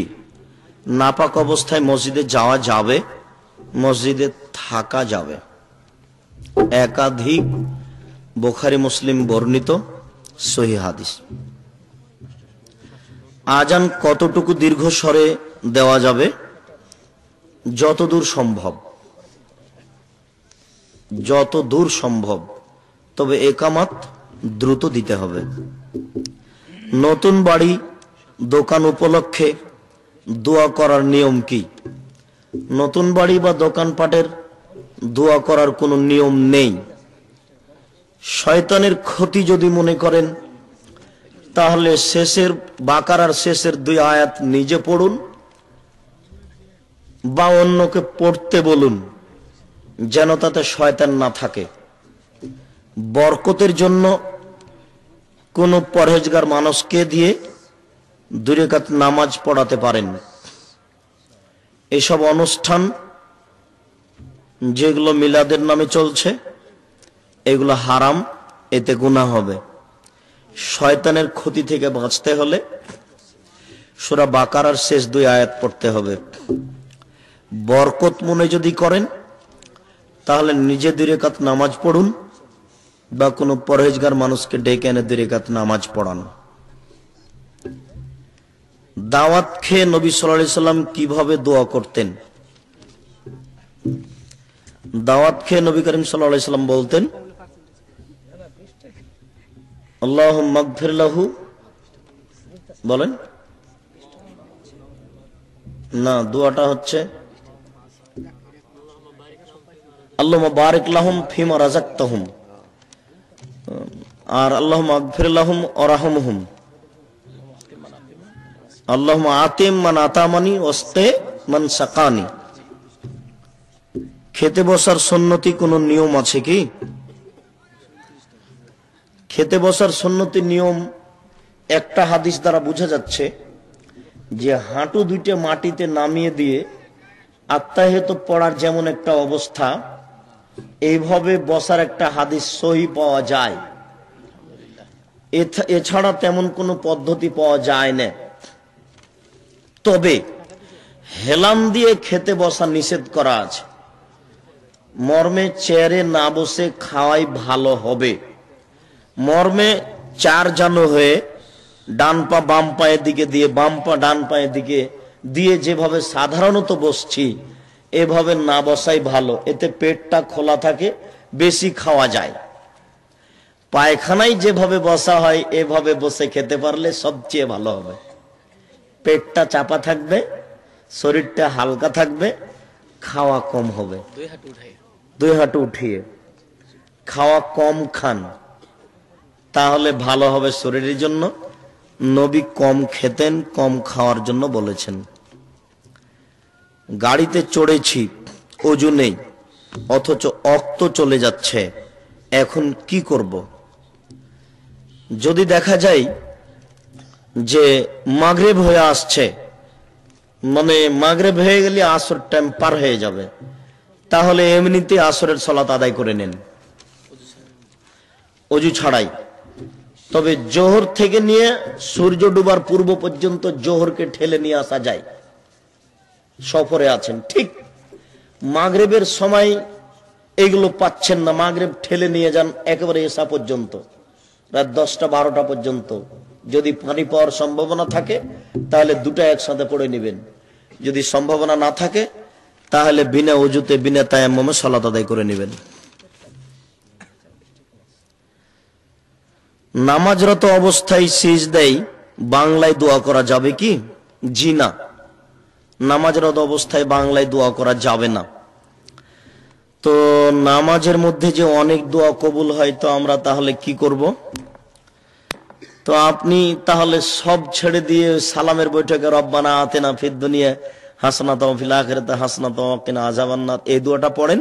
নাপাক অবস্থায় মসজিদে যাওয়া যাবে, মসজিদে থাকা যাবে। একাধিক বুখারী মুসলিম বর্ণিত সহিহ হাদিস। আজান কতটুকু দীর্ঘ স্বরে দেওয়া যাবে? যতদূর সম্ভব, যতদূর সম্ভব। তবে একামত দ্রুত দিতে হবে। নতুন বাড়ি দোকান উপলক্ষে দোয়া করার নিয়ম কি? নতুন বাড়ি বা দোকানপাটের দোয়া করার কোনো নিয়ম নেই। শয়তানের ক্ষতি যদি মনে করেন তাহলে শেষের বাকারার শেষের 2 আয়াত নিজে পড়ুন বা অন্যকে পড়তে বলুন, যেন তাতে শয়তান না থাকে। বরকতের জন্য কোন পরহেজগার মানুষকে দিয়ে 2 রাকাত নামাজ পড়াতে পারেন। এসব অনুষ্ঠান যেগুলো মিলাদের নামে চলছে এগুলো হারাম, এতে গুনাহ হবে। শয়তানের ক্ষতি থেকে বাঁচতে হলে সূরা বাকারার শেষ 2 আয়াত পড়তে হবে। বরকত মনে যদি করেন তাহলে নিজে 2 রাকাত নামাজ পড়ুন বা কোনো পরহেজগার মানুষকে ডেকে এনে 2 রাকাত নামাজ পড়ান। দাওয়াত খেয়ে নবী সাল্লাল্লাহু আলাইহি সাল্লাম কিভাবে দোয়া করতেন? দাওয়াত খেয়ে নবী করিম সাল্লাল্লাহু আলাইহি সাল্লাম বলতেন, আল্লাহুম্মা আগফির লাহু, বলেন না, দোয়াটা হচ্ছে আল্লাহুম্মা বারিক লাহুম ফিমা রাযাকতাহুম, আর আল্লাহুম্মা আগফির লাহুম ওয়ারহামহুম, আল্লাহুম্মা আতিম মান আতামানি ওয়াসকে মান সাকানি। খেতে বসার সুন্নতি কোনো নিয়ম আছে কি? খেতে বসার সুন্নতি নিয়ম একটা হাদিস দ্বারা বোঝা যাচ্ছে যে হাঁটু দুইটা মাটিতে নামিয়ে দিয়ে আত্মাহিত পড়ার যেমন একটা অবস্থা, এইভাবে বসার একটা হাদিস সহি পাওয়া যায়। এছাড়া তেমন কোনো পদ্ধতি পাওয়া যায় না। তবে হেলান দিয়ে খেতে বসা নিষেধ করা আছে, মর্মে চেয়ারে না বসে খাওয়াই ভালো হবে। মর্মে চার জানো হয়ে ডান পা বাম পায়ের দিকে দিয়ে বাম পা ডান পায়ের দিকে দিয়ে যেভাবে সাধারণত বসছি এভাবে না বসাই ভালো। এতে পেটটা খোলা থাকে, বেশি খাওয়া যায়। পায়খানায় যেভাবে বসা হয় এভাবে বসে খেতে পারলে সবচেয়ে ভালো হবে। পেটটা চাপা থাকবে, শরীরটা হালকা থাকবে, খাওয়া কম হবে। দুই হাঁটু উঠিয়ে খাওয়া কম খান, তাহলে ভালো হবে শরীরের জন্য। নবী কম খেতেন, কম খাওয়ার জন্য বলেছেন। গাড়িতে চড়েছি, অজু নেই, অথচ অক্ত চলে যাচ্ছে, এখন কি করব? যদি দেখা যায় যে মাগরিব হয়ে আসছে, মানে মাগরিব হয়ে গেলে আসর টাইম পার হয়ে যাবে, তাহলে এমনিতে আসরের সালাত আদায় করে নেন অজু ছাড়াই। তবে জোহর থেকে নিয়ে সূর্য ডুবার পূর্ব পর্যন্ত জোহরকে ঠেলে নিয়ে আসা যায়। সফরে আছেন, ঠিক মাগরিবের সময় এগুলো পাচ্ছেন না, মাগরিব ঠেলে নিয়ে যান একেবারে এসা পর্যন্ত, রাত 10টা 12টা পর্যন্ত। যদি পানি পাওয়ার সম্ভাবনা থাকে তাহলে দুটা একসাথে পড়ে নেবেন, যদি সম্ভাবনা না থাকে তাহলে বিনা ওযুতে বিনা তায়াম্মুমে সালাত আদায় করে নেবেন। নামাজরত অবস্থায় সিজদায় বাংলায় দোয়া করা যাবে কি? জি না, নামাজরত অবস্থায় বাংলায় দোয়া করা যাবে না। তো নামাজের মধ্যে যে অনেক দোয়া কবুল হয়, তো আমরা তাহলে কি করব? তো আপনি তাহলে সব ছেড়ে দিয়ে সালামের বৈঠকে রব্বানা আতিনা ফিদ দুনিয়া হাসানাতাও ওয়া ফিল আখিরাতি হাসানাতাও ওয়া কিনা আযাবান্নার এই দোয়াটা পড়েন,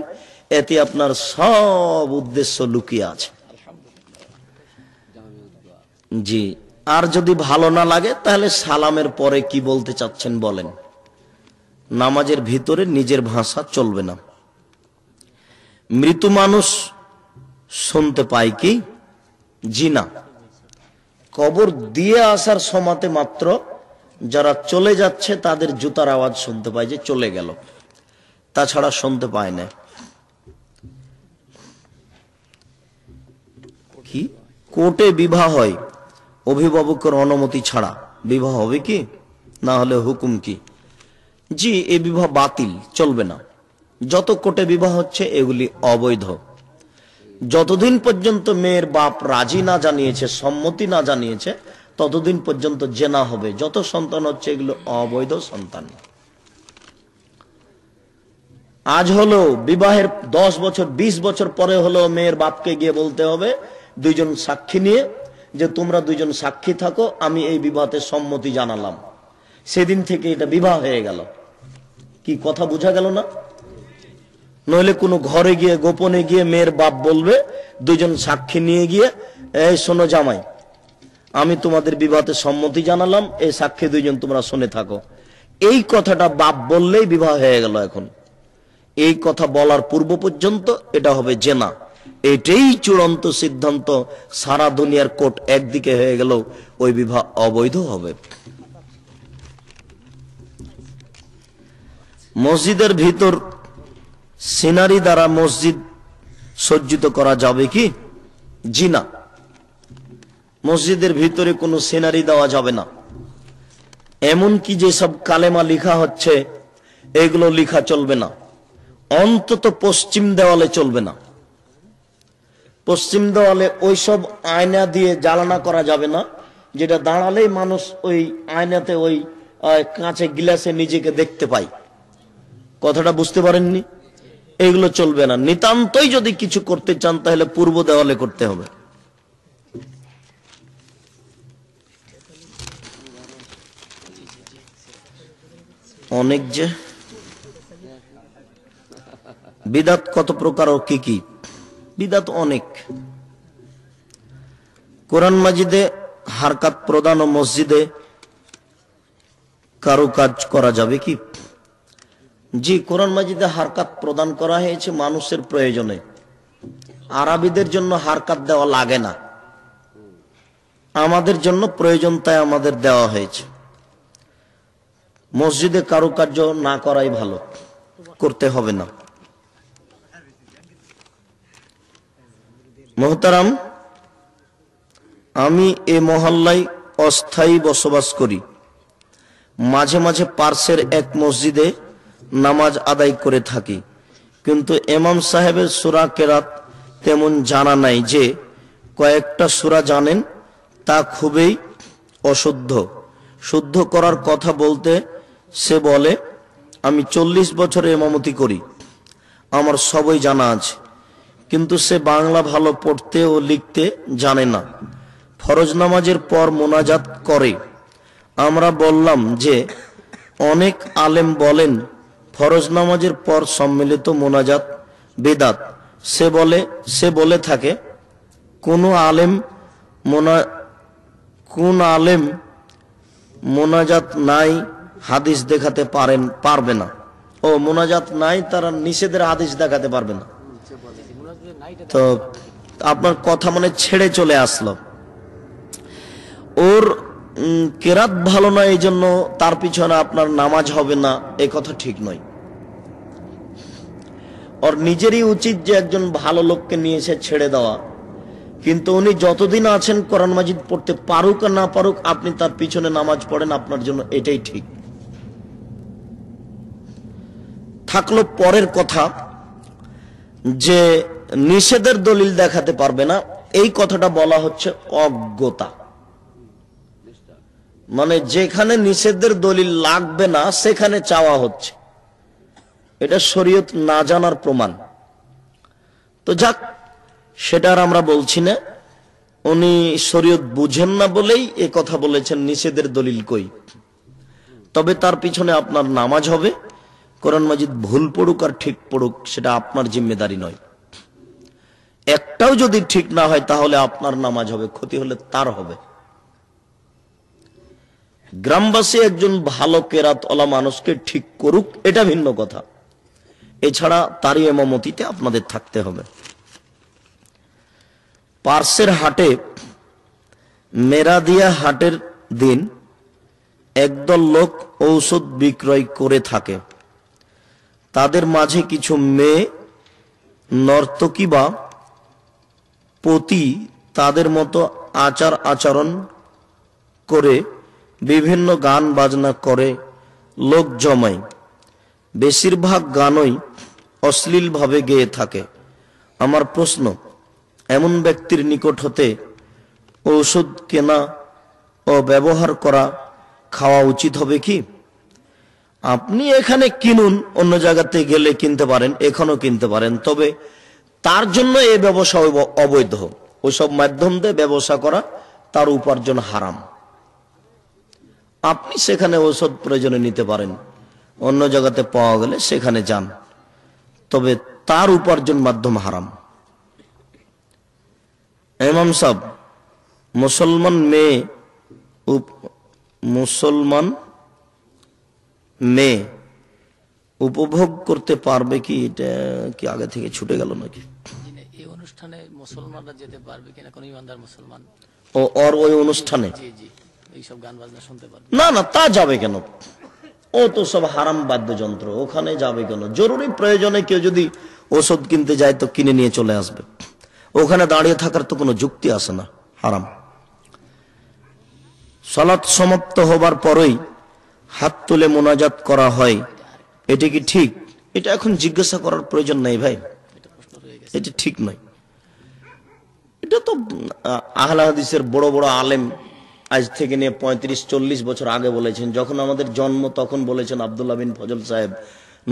এতে আপনার সব উদ্দেশ্য লুকিয়ে আছে। জি, আর যদি ভালো না লাগে তাহলে সালামের পরে কি বলতে চাচ্ছেন বলেন। নামাজের ভিতরে নিজের ভাষা চলবে না। মৃত মানুষ শুনতে পায় কি? জি না, কবর দিয়ে আসার সময়তে মাত্র যারা চলে যাচ্ছে তাদের জুতার আওয়াজ শুনতে পায় যে চলে গেল, তাছাড়া শুনতে পায় না। কি কোর্টে বিবাহ হয় অভিভাবকের অনুমতি ছাড়া, বিবাহ হবে কি? না হলে হুকুম কি? জি, এই বিবাহ বাতিল, চলবে না। যত কোর্টে বিবাহ হচ্ছে এগুলি অবৈধ। যতদিন পর্যন্ত মেয়ের বাপ রাজি না জানিয়েছে, সম্মতি না জানিয়েছে, ততদিন পর্যন্ত জেনা হবে। যত সন্তান হচ্ছে এগুলো অবৈধ সন্তান। আজ হলো বিবাহের 10 বছর 20 বছর পরে হলো মেয়ের বাপকে গিয়ে বলতে হবে দুইজন সাক্ষী নিয়ে যে তোমরা দুইজন সাক্ষী থাকো, আমি এই বিবাহতে সম্মতি জানালাম। সেদিন থেকে এটা বিবাহ হয়ে গেল। কি কথা বোঝা গেল না? নইলে কোনো ঘরে গিয়ে গোপনে গিয়ে মেয়ের বাপ বলবে দুইজন সাক্ষী নিয়ে গিয়ে, এই শোনো জামাই, আমি তোমাদের বিবাহতে সম্মতি জানালাম, এই সাক্ষী দুইজন তোমরা শুনে থাকো। এই কথাটা বাপ বললেই বিবাহ হয়ে গেল। এখন এই কথা বলার পূর্ব পর্যন্ত এটা হবে জেনা। এটাই চূড়ান্ত সিদ্ধান্ত। সারা দুনিয়ার কোর্ট একদিকে হয়ে গেল, ওই বিবাহ অবৈধ হবে। মসজিদের ভিতর সিনারি দ্বারা মসজিদ সজ্জিত করা যাবে কি? জি না, মসজিদের ভিতরে কোনো সিনারি দেওয়া যাবে না। এমনকি যেসব কালেমা লেখা হচ্ছে এগুলো লেখা চলবে না। অন্তত পশ্চিম দেওয়ালে চলবে না। পশ্চিম দেওয়ালে ওইসব আয়না দিয়ে জ্বালানা করা যাবে না, যেটা দাঁড়ালেই মানুষ ওই আয়নাতে ওই কাঁচে গিলাসে নিজেকে দেখতে পায়। কথাটা বুঝতে পারেননি? এগুলো চলবে না। নিতান্তই যদি কিছু করতে চান তাহলে পূর্ব দেওয়ালে করতে হবে। অনেক যে বিদাত কত প্রকার ও কি কি? বিদাত অনেক। কোরআন মাজিদে হারকাত প্রদান ও মসজিদে কারুকাজ করা যাবে কি? জি, কোরআন মাজিদে হারকাত প্রদান করা হয়েছে মানুষের প্রয়োজনে। আরবিদের জন্য হারকাত দেওয়া লাগে না, আমাদের জন্য প্রয়োজন, তাই আমাদের দেওয়া হয়েছে। মসজিদে কারুকার্য না করাই ভালো, করতে হবে না। মোহতারাম, আমি এ মহল্লায় অস্থায়ী বসবাস করি। মাঝে মাঝে পার্শ্বের এক মসজিদে নামাজ আদায় করে থাকি, কিন্তু ইমাম সাহেবের সূরা কেরাত তেমন জানা নাই। যে কয়েকটা সূরা জানেন তা খুবই অশুদ্ধ। শুদ্ধ করার কথা বলতে সে বলে, আমি 40 বছরে ইমামতি করি, আমার সবই জানা আছে, কিন্তু সে বাংলা ভালো পড়তে ও লিখতে জানে না। ফরজ নামাজের পর মোনাজাত করে। আমরা বললাম যে অনেক আলেম বলেন ফরজ নামাজের পর সম্মিলিত মোনাজাত বিদআত। সে বলে থাকে কোন আলেম মোনাজাত নাই হাদিস দেখাতে পারবে না। ও মোনাজাত নাই, তারা নিষেধের হাদিস দেখাতে পারবে না। তো আপনার কথা মানে ছেড়ে চলে আসলো। ওর কেরাত ভালো না, এই জন্য তার পিছনে আপনার নামাজ হবে না, এই কথা ঠিক নয়। ওর নিজেরই উচিত যে একজন ভালো লোককে নিয়ে এসে ছেড়ে দেওয়া, কিন্তু উনি যতদিন আছেন কোরআন মাজিদ পড়তে পারুক আর না পারুক, আপনি তার পিছনে নামাজ পড়েন, আপনার জন্য এটাই ঠিক। থাকলো পরের কথা যে নিষেধের দলিল দেখাতে পারবে না, এই কথাটা বলা হচ্ছে অজ্ঞতা। মানে যেখানে নিষেধের দলিল লাগবে না সেখানে চাওয়া হচ্ছে, এটা শরীয়ত না জানার প্রমাণ। তো যাক, সেটা আর আমরা বলছি না। উনি শরীয়ত বুঝেন না বলেই এ কথা বলেছেন, নিষেধের দলিল কই। তবে তার পিছনে আপনার নামাজ হবে। কোরআন মাজিদ ভুল পড়ুক আর ঠিক পড়ুক, সেটা আপনার জিম্মেদারি নয়। একটাও যদি ঠিক না হয় তাহলে আপনার নামাজ হবে, ক্ষতি হলে তার হবে। গ্রামবাসী একজন ভালো কেরাতওয়ালা মানুষকে ঠিক করুক, এটা ভিন্ন কথা। এছাড়া তারই ইমামতিতে আপনাদের থাকতে হবে। পার্শ্বের হাটে, মেরাদিয়া হাটের দিন একদল লোক ঔষধ বিক্রয় করে থাকে। তাদের মাঝে কিছু মেয়ে নর্তকী বা পতি তাদের মতো আচার আচরণ করে বিভিন্ন গান বাজনা করে লোক জমায়। বেশিরভাগ গানই অশ্লীলভাবে গেয়ে থাকে। আমার প্রশ্ন, এমন ব্যক্তির নিকট হতে ঔষধ কেনা ও ব্যবহার করা খাওয়া উচিত হবে কি? আপনি এখানে কিনুন, অন্য জায়গাতে গেলে কিনতে পারেন, এখানেও কিনতে পারেন, তবে তার জন্য এই ব্যবসা অবৈধ। ওইসব মাধ্যম দিয়ে ব্যবসা করা, তার উপার্জন হারাম। আপনি সেখানে ঔষধ প্রয়োজনে নিতে পারেন, অন্য জায়গাতে পাওয়া গেলে সেখানে যান, তবে তার উপার্জন মাধ্যম হারাম। ইমাম সাহেব, মুসলমান মেয়ে উপভোগ করতে পারবে কি? এটা কি আগে থেকে ছুটে গেল নাকি? এই অনুষ্ঠানে মুসলমানরা যেতে পারবে কিনা, কোন ইমানদার মুসলমান ওই অনুষ্ঠানে এইসব গান বাজনা শুনতে পারবে? না না, তা যাবে কেন? ও তো সব হারাম বাদ্যযন্ত্র, ওখানে যাবে কেন? জরুরি প্রয়োজনে কেউ যদি ওষুধ কিনতে যায় তো কিনে নিয়ে চলে আসবে, ওখানে দাঁড়িয়ে থাকার তো কোনো যুক্তি আসে না, হারাম। সালাত সমাপ্ত হবার পরেই হাত তুলে মোনাজাত করা হয়, এটা কি ঠিক? এটা এখন জিজ্ঞাসা করার প্রয়োজন নাই ভাই, এটা ঠিক নয়। এটা তো আহলে হাদিসের বড় বড় আলেম আজ থেকে নিয়ে 35-40 বছর আগে বলেছেন। যখন আমাদের জন্ম তখন বলেছেন। আব্দুল্লাহ বিন ফজল সাহেব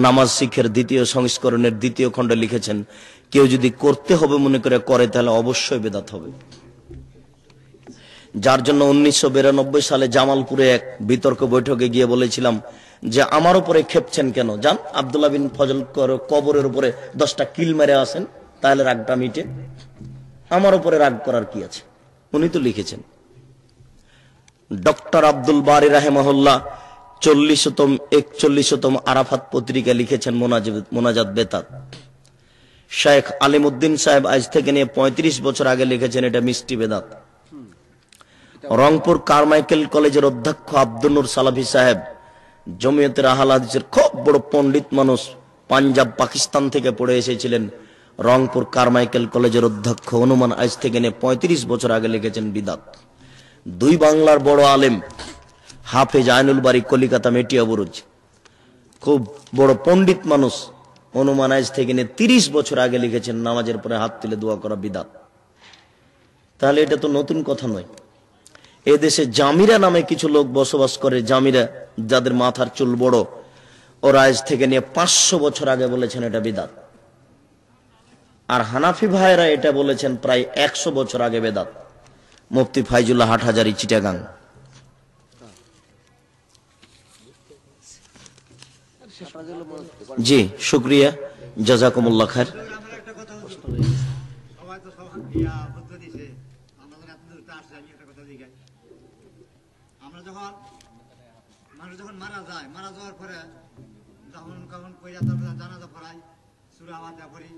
নামাজ শিখের 2য় সংস্করণের 2য় খণ্ডে লিখেছেন, কেউ যদি করতে হবে মনে করে তাহলে অবশ্যই বেদাত হবে। যার জন্য 1992 সালে জামালপুরে এক বিতর্ক বৈঠকে গিয়ে বলেছিলাম, যে আমার উপরে খেপছেন কেন, যান আব্দুল্লাহ বিন ফজল কবরের উপরে 10টা কিল মেরে আসেন, তাহলে রাগটা মিটে। আমার উপরে রাগ করার কি আছে? উনি তো লিখেছেন। ডক্টর আব্দুল বারী রাহেমাহুল্লাহ 41তম আরাফাত পত্রিকা লিখেছেন মোনাজাত বেতাত। শেখ আলিমউদ্দিন সাহেব আজ থেকে নিয়ে 35 বছর আগে লিখেছেন এটা মিষ্টি বেদাত। রংপুর কারমাইকেল কলেজের অধ্যক্ষ আব্দুল নূর সালাফি সাহেব জমিয়তের আহলে হাদিসের খুব বড় পণ্ডিত মানুষ, পাঞ্জাব পাকিস্তান থেকে পড়ে এসেছিলেন। রংপুর কারমাইকেল কলেজের অধ্যক্ষ অনুমান আজ থেকে নিয়ে 35 বছর আগে লিখেছেন বিদাত। দুই বাংলার বড় আলেম হাফেজ আইনুল বারী কলিকাতা মেটিয়া বুরুজ, খুব বড় পণ্ডিত মানুষ, অনুমান আজ থেকে নিয়ে 30 বছর আগে লিখেছেন নামাজের পরে হাত তুলে দোয়া করা বিদাত। তাহলে এটা তো নতুন কথা নয়। এদেশে জামিরা নামে কিছু লোক বসবাস করে, জামিরা যাদের মাথার চুল বড়, ওরা আজ থেকে নিয়ে 500 বছর আগে বলেছেন এটা বিদাত। আর হানাফি ভাইরা এটা বলেছেন প্রায় 100 বছর আগে বেদাত। মুফতি ফাইজুল্লাহ হাটহাজারী, চিটাগাং। জি শুক্রিয়া, জাযাকুমুল্লাহ খায়ের। মানুষ যখন মারা যায়, মারা যাওয়ার পরে যখন কখন কইরা তারপরে জানাজা পড়াই, সূরা ফাতিহা পড়ি,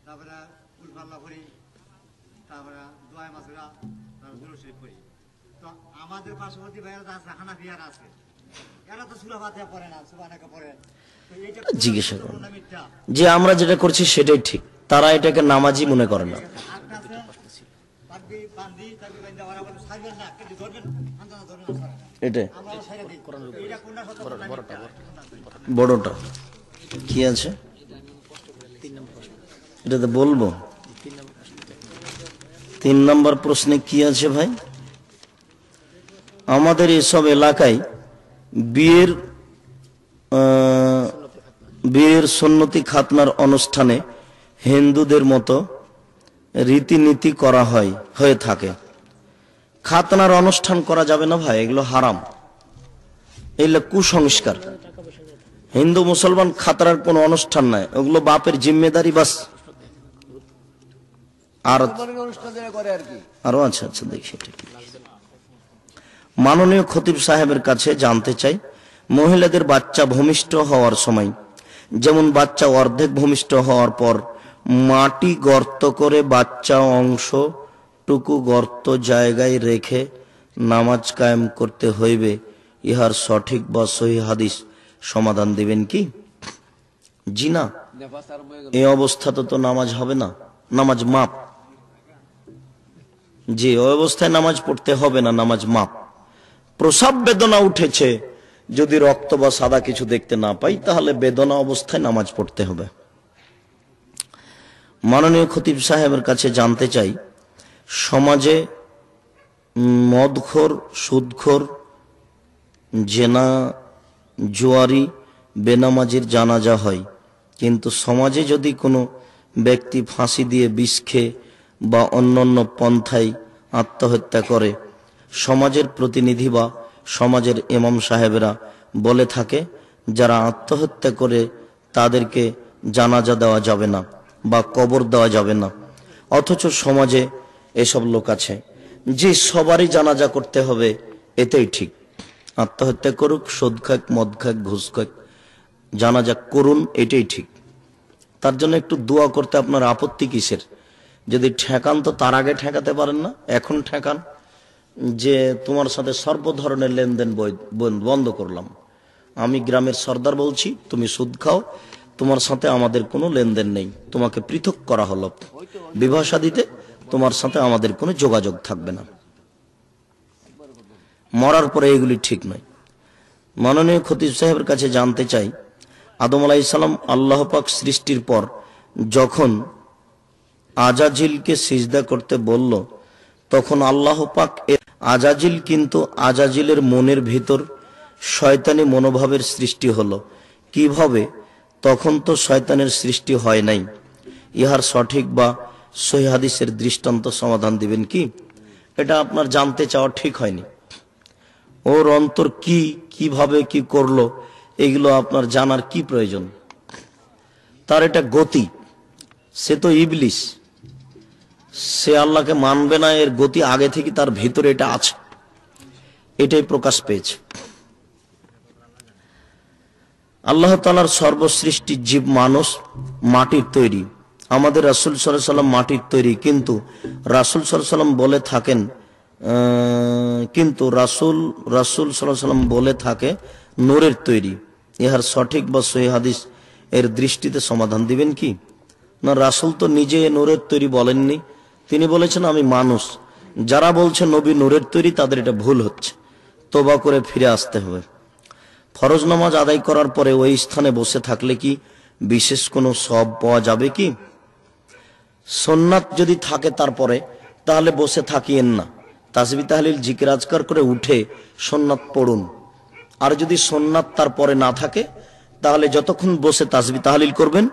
তারপরে কুল ফাল্লাহ পড়ি, তারপরে দোয়া মাসুরা, তারপরে দুরূদ শরীফ পড়ি। তো আমাদের পার্শ্ববর্তী ভাইরা আছে, হানাফিয়ারা আছে, এরা তো সূরা ফাতিহা পড়ে না, সুবহানাকা পড়ে। তো এইটা জিজ্ঞাসা করুন যে আমরা যেটা করছি সেটাই ঠিক, তারা এটাকে নামাজি মনে করে না। এটা বড়টা কি আছে এটা তো বলবো। 3 নম্বর প্রশ্নে কি আছে ভাই? আমাদের এসব এলাকায় বিয়ের সুন্নতি খাতনার অনুষ্ঠানে হিন্দুদের মতো রীতিনীতি করা হয়ে থাকে। খাতনার অনুষ্ঠান করা যাবে না ভাই, এগুলো হারাম, এগুলো কুসংস্কার। হিন্দু মুসলমান খাতনার কোনো অনুষ্ঠান নাই, ওগুলো বাপের জিম্মেদারি বাস। আরো আচ্ছা আচ্ছা দেখি, মাননীয় খতিব সাহেবের কাছে জানতে চাই, মহিলাদের বাচ্চা ভূমিষ্ঠ হওয়ার সময় যেমন বাচ্চা অর্ধেক ভূমিষ্ঠ হওয়ার পর মাটি গর্ত করে বাচ্চা অংশটুকু গর্ত জায়গায় রেখে নামাজ কায়েম করতে হইবে, ইহার সঠিক বা সহিহ হাদিস সমাধান দিবেন কি? জি না, এই অবস্থাতে তো নামাজ হবে না, নামাজ মাপ। জি, ওই অবস্থায় নামাজ পড়তে হবে না, নামাজ মাপ। প্রসাব বেদনা উঠেছে, যদি রক্ত বা সাদা কিছু দেখতে না পাই তাহলে বেদনা অবস্থায় নামাজ পড়তে হবে। মাননীয় খতিব সাহেবের কাছে জানতে চাই, সমাজে মদখোর, সুদখোর, জেনা, জুয়ারি, বেনামাজির জানাজা হয়, কিন্তু সমাজে যদি কোনো ব্যক্তি ফাঁসি দিয়ে বিষ খেয়ে বা অন্যান্য পন্থায় আত্মহত্যা করে, সমাজের প্রতিনিধি বা সমাজের ইমাম সাহেবেরা বলে থাকে যারা আত্মহত্যা করে তাদেরকে জানাজা দেওয়া যাবে না বা কবর দেওয়া যাবে না, অথচ সমাজে এসব লোক আছে যে সবারই জানাজা করতে হবে, এটাই ঠিক। আত্মহত্যা করুক, সুদ খাক, মদ খাক, ঘুষ খাক, জানাজা করুন, এটাই ঠিক। তার জন্য একটু দোয়া করতে আপনার আপত্তি কিসের? যদি ঠেকান তো তার আগে ঠেকাতে পারেন না, এখন ঠেকান যে তোমার সাথে সর্ব ধরনের লেনদেন বন্ধ করলাম, আমি গ্রামের সর্দার বলছি, তুমি সুদ খাও, তোমার সাথে আমাদের কোনো লেনদেন নেই, তোমাকে পৃথক করা হলো, বিবাহ শাদীতে তোমার সাথে আমাদের কোনো যোগাযোগ থাকবে না। মরার পরে এগুলি ঠিক নয়। মাননীয় খতিব সাহেবের কাছে জানতে চাই, আদম আলাইহিস সালাম আল্লাহ পাক সৃষ্টির পর যখন আজাজিলকে সিজদা করতে বলল, তখন আল্লাহ পাক আজাজিল, কিন্তু আজাজিলের মনের ভিতর শয়তানি মনোভাবের সৃষ্টি হলো কিভাবে? তখন তো শয়তানের সৃষ্টি হয় নাই, ইহার সঠিক বা সহিহ হাদিসের দৃষ্টান্ত সমাধান দিবেন কি? এটা আপনার জানতে চাওয়া ঠিক হয়নি। ওর অন্তর কিভাবে কি করলো এগুলো আপনার জানার কি প্রয়োজন? তার এটা গতি, সে তো ইবলিস, সে আল্লাহকে মানবে না, এর গতি আগে থেকে তার ভিতরে এটা আছে, এটাই প্রকাশ পেয়েছে। আল্লাহ তাআলার সর্বসৃষ্টি জীব মানুষ মাটির তৈরি, আমাদের রাসূল সাল্লাল্লাহু আলাইহি সাল্লাম মাটির তৈরি, কিন্তু রাসূল সাল্লাল্লাহু আলাইহি সাল্লাম বলে থাকেন রাসূল সাল্লাল্লাহু আলাইহি সাল্লাম বলে থাকে নূরের তৈরি। ইহার সঠিক বা সহিহ হাদিস এর দৃষ্টিতে সমাধান দিবেন কি? না, রাসূল তো নিজে নূরের তৈরি বলেননি, তিনি বলেছেন আমি মানুষ। যারা বলছে নবী নূরের তৈরি তাদের এটা ভুল হচ্ছে, তওবা করে ফিরে আসতে হবে। ফরজ নামাজ আদায় করার পরে ওই স্থানে বসে থাকলে কি বিশেষ কোনো সওয়াব পাওয়া যাবে কি? সুন্নাত যদি থাকে তারপরে, তাহলে বসে থাকিয়েন না, তাসবিহ তাহলিল জিকির আজকার করে উঠে সুন্নাত পড়ুন। আর যদি সুন্নাত তারপরে না থাকে, তাহলে যতক্ষণ বসে তাসবিহ তাহলিল করবেন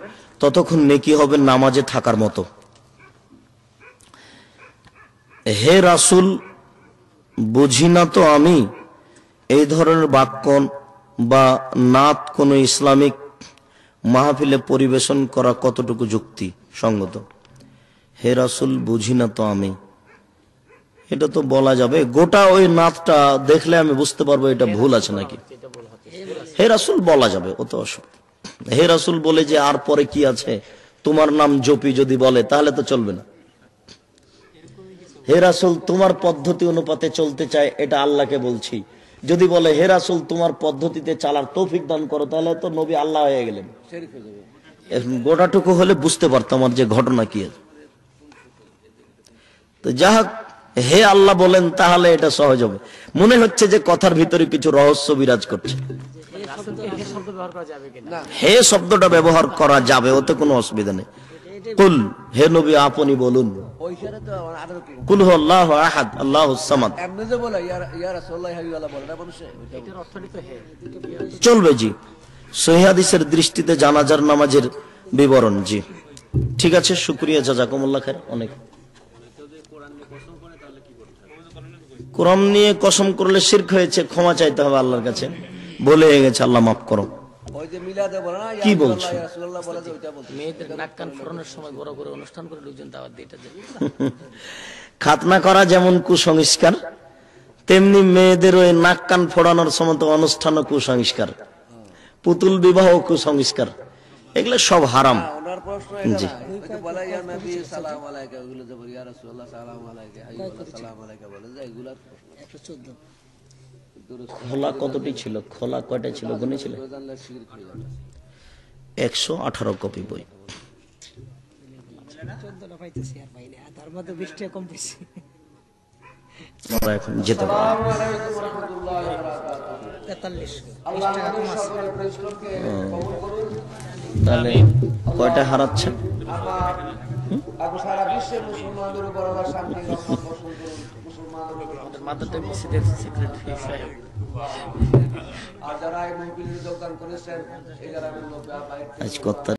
ততক্ষণ নেকি হবে নামাজে থাকার মতো। হে রাসূল, বুঝি না তো আমি, এই ধরনের বাক্য বা নাত কোন ইসলামিক মাহফিলে পরিবেশন করা কতটুকু যুক্তি সঙ্গত? হে রাসূল, বুঝি না তো আমি, এটা তো বলা যাবে, গোটা ওই নাতটা দেখলে আমি বুঝতে পারবো এটা ভুল আছে নাকি। হে রাসূল বলা যাবে, ও তো অসুবিধা। হে রাসূল বলে যে আর পরে কি আছে, তোমার নাম জপি যদি বলে তাহলে তো চলবে না। হে রাসূল তোমার পদ্ধতি অনুপাতে চলতে চাই, এটা আল্লাহকে বলছি। যদি বলে হে রাসূল তোমার পদ্ধতিতে চালার তৌফিক দান করো, তাহলে তো নবী আল্লাহ হয়ে গেলেন। গোটাটুকু হলে বুঝতে পারতাম আর যে ঘটনা কি। তো যা হোক, হে আল্লাহ বলেন তাহলে এটা সহজ হবে। মনে হচ্ছে যে কথার ভিতরে কিছু রহস্য বিরাজ করছে। হে শব্দটা ব্যবহার করা যাবে, ওতে কোনো অসুবিধা নেই। কুল, হে নবী আপনি বলুন, কুল হুয়াল্লাহু আহাদ আল্লাহুস সামাদ, চলবে জি। সহিহ হাদিসের দৃষ্টিতে জানাজার নামাজের বিবরণ, জি ঠিক আছে, শুকরিয়া, জাযাকুমুল্লাহ খায়ের। অনেক কোরআন নিয়ে কসম করলে শিরক হয়েছে, ক্ষমা চাইতে হবে আল্লাহর কাছে, বলে গেছে আল্লাহ মাফ করো। কি বলছো? মেয়েদের নাক কান ফোরানোর সময় বড় করে অনুষ্ঠান করে লোকজন দাওয়াত দিয়ে এটা খাতনা করা যেমন কুসংস্কার, তেমনি মেয়েদের ওই নাক কান ফোড়ানোর সময় অনুষ্ঠান ও কুসংস্কার, পুতুল বিবাহ কুসংস্কার, এগুলো সব হারাম। জি, খোলা কতটি ছিল? খোলা কয়টা ছিল গুনেছিল? 118 কপি বই। আমরা এখন যেতে পারি। তাহলে কয়টা হারাচ্ছেন? মাদ্রাসা মসজিদের সেক্রেটারি সাহেব আজ কত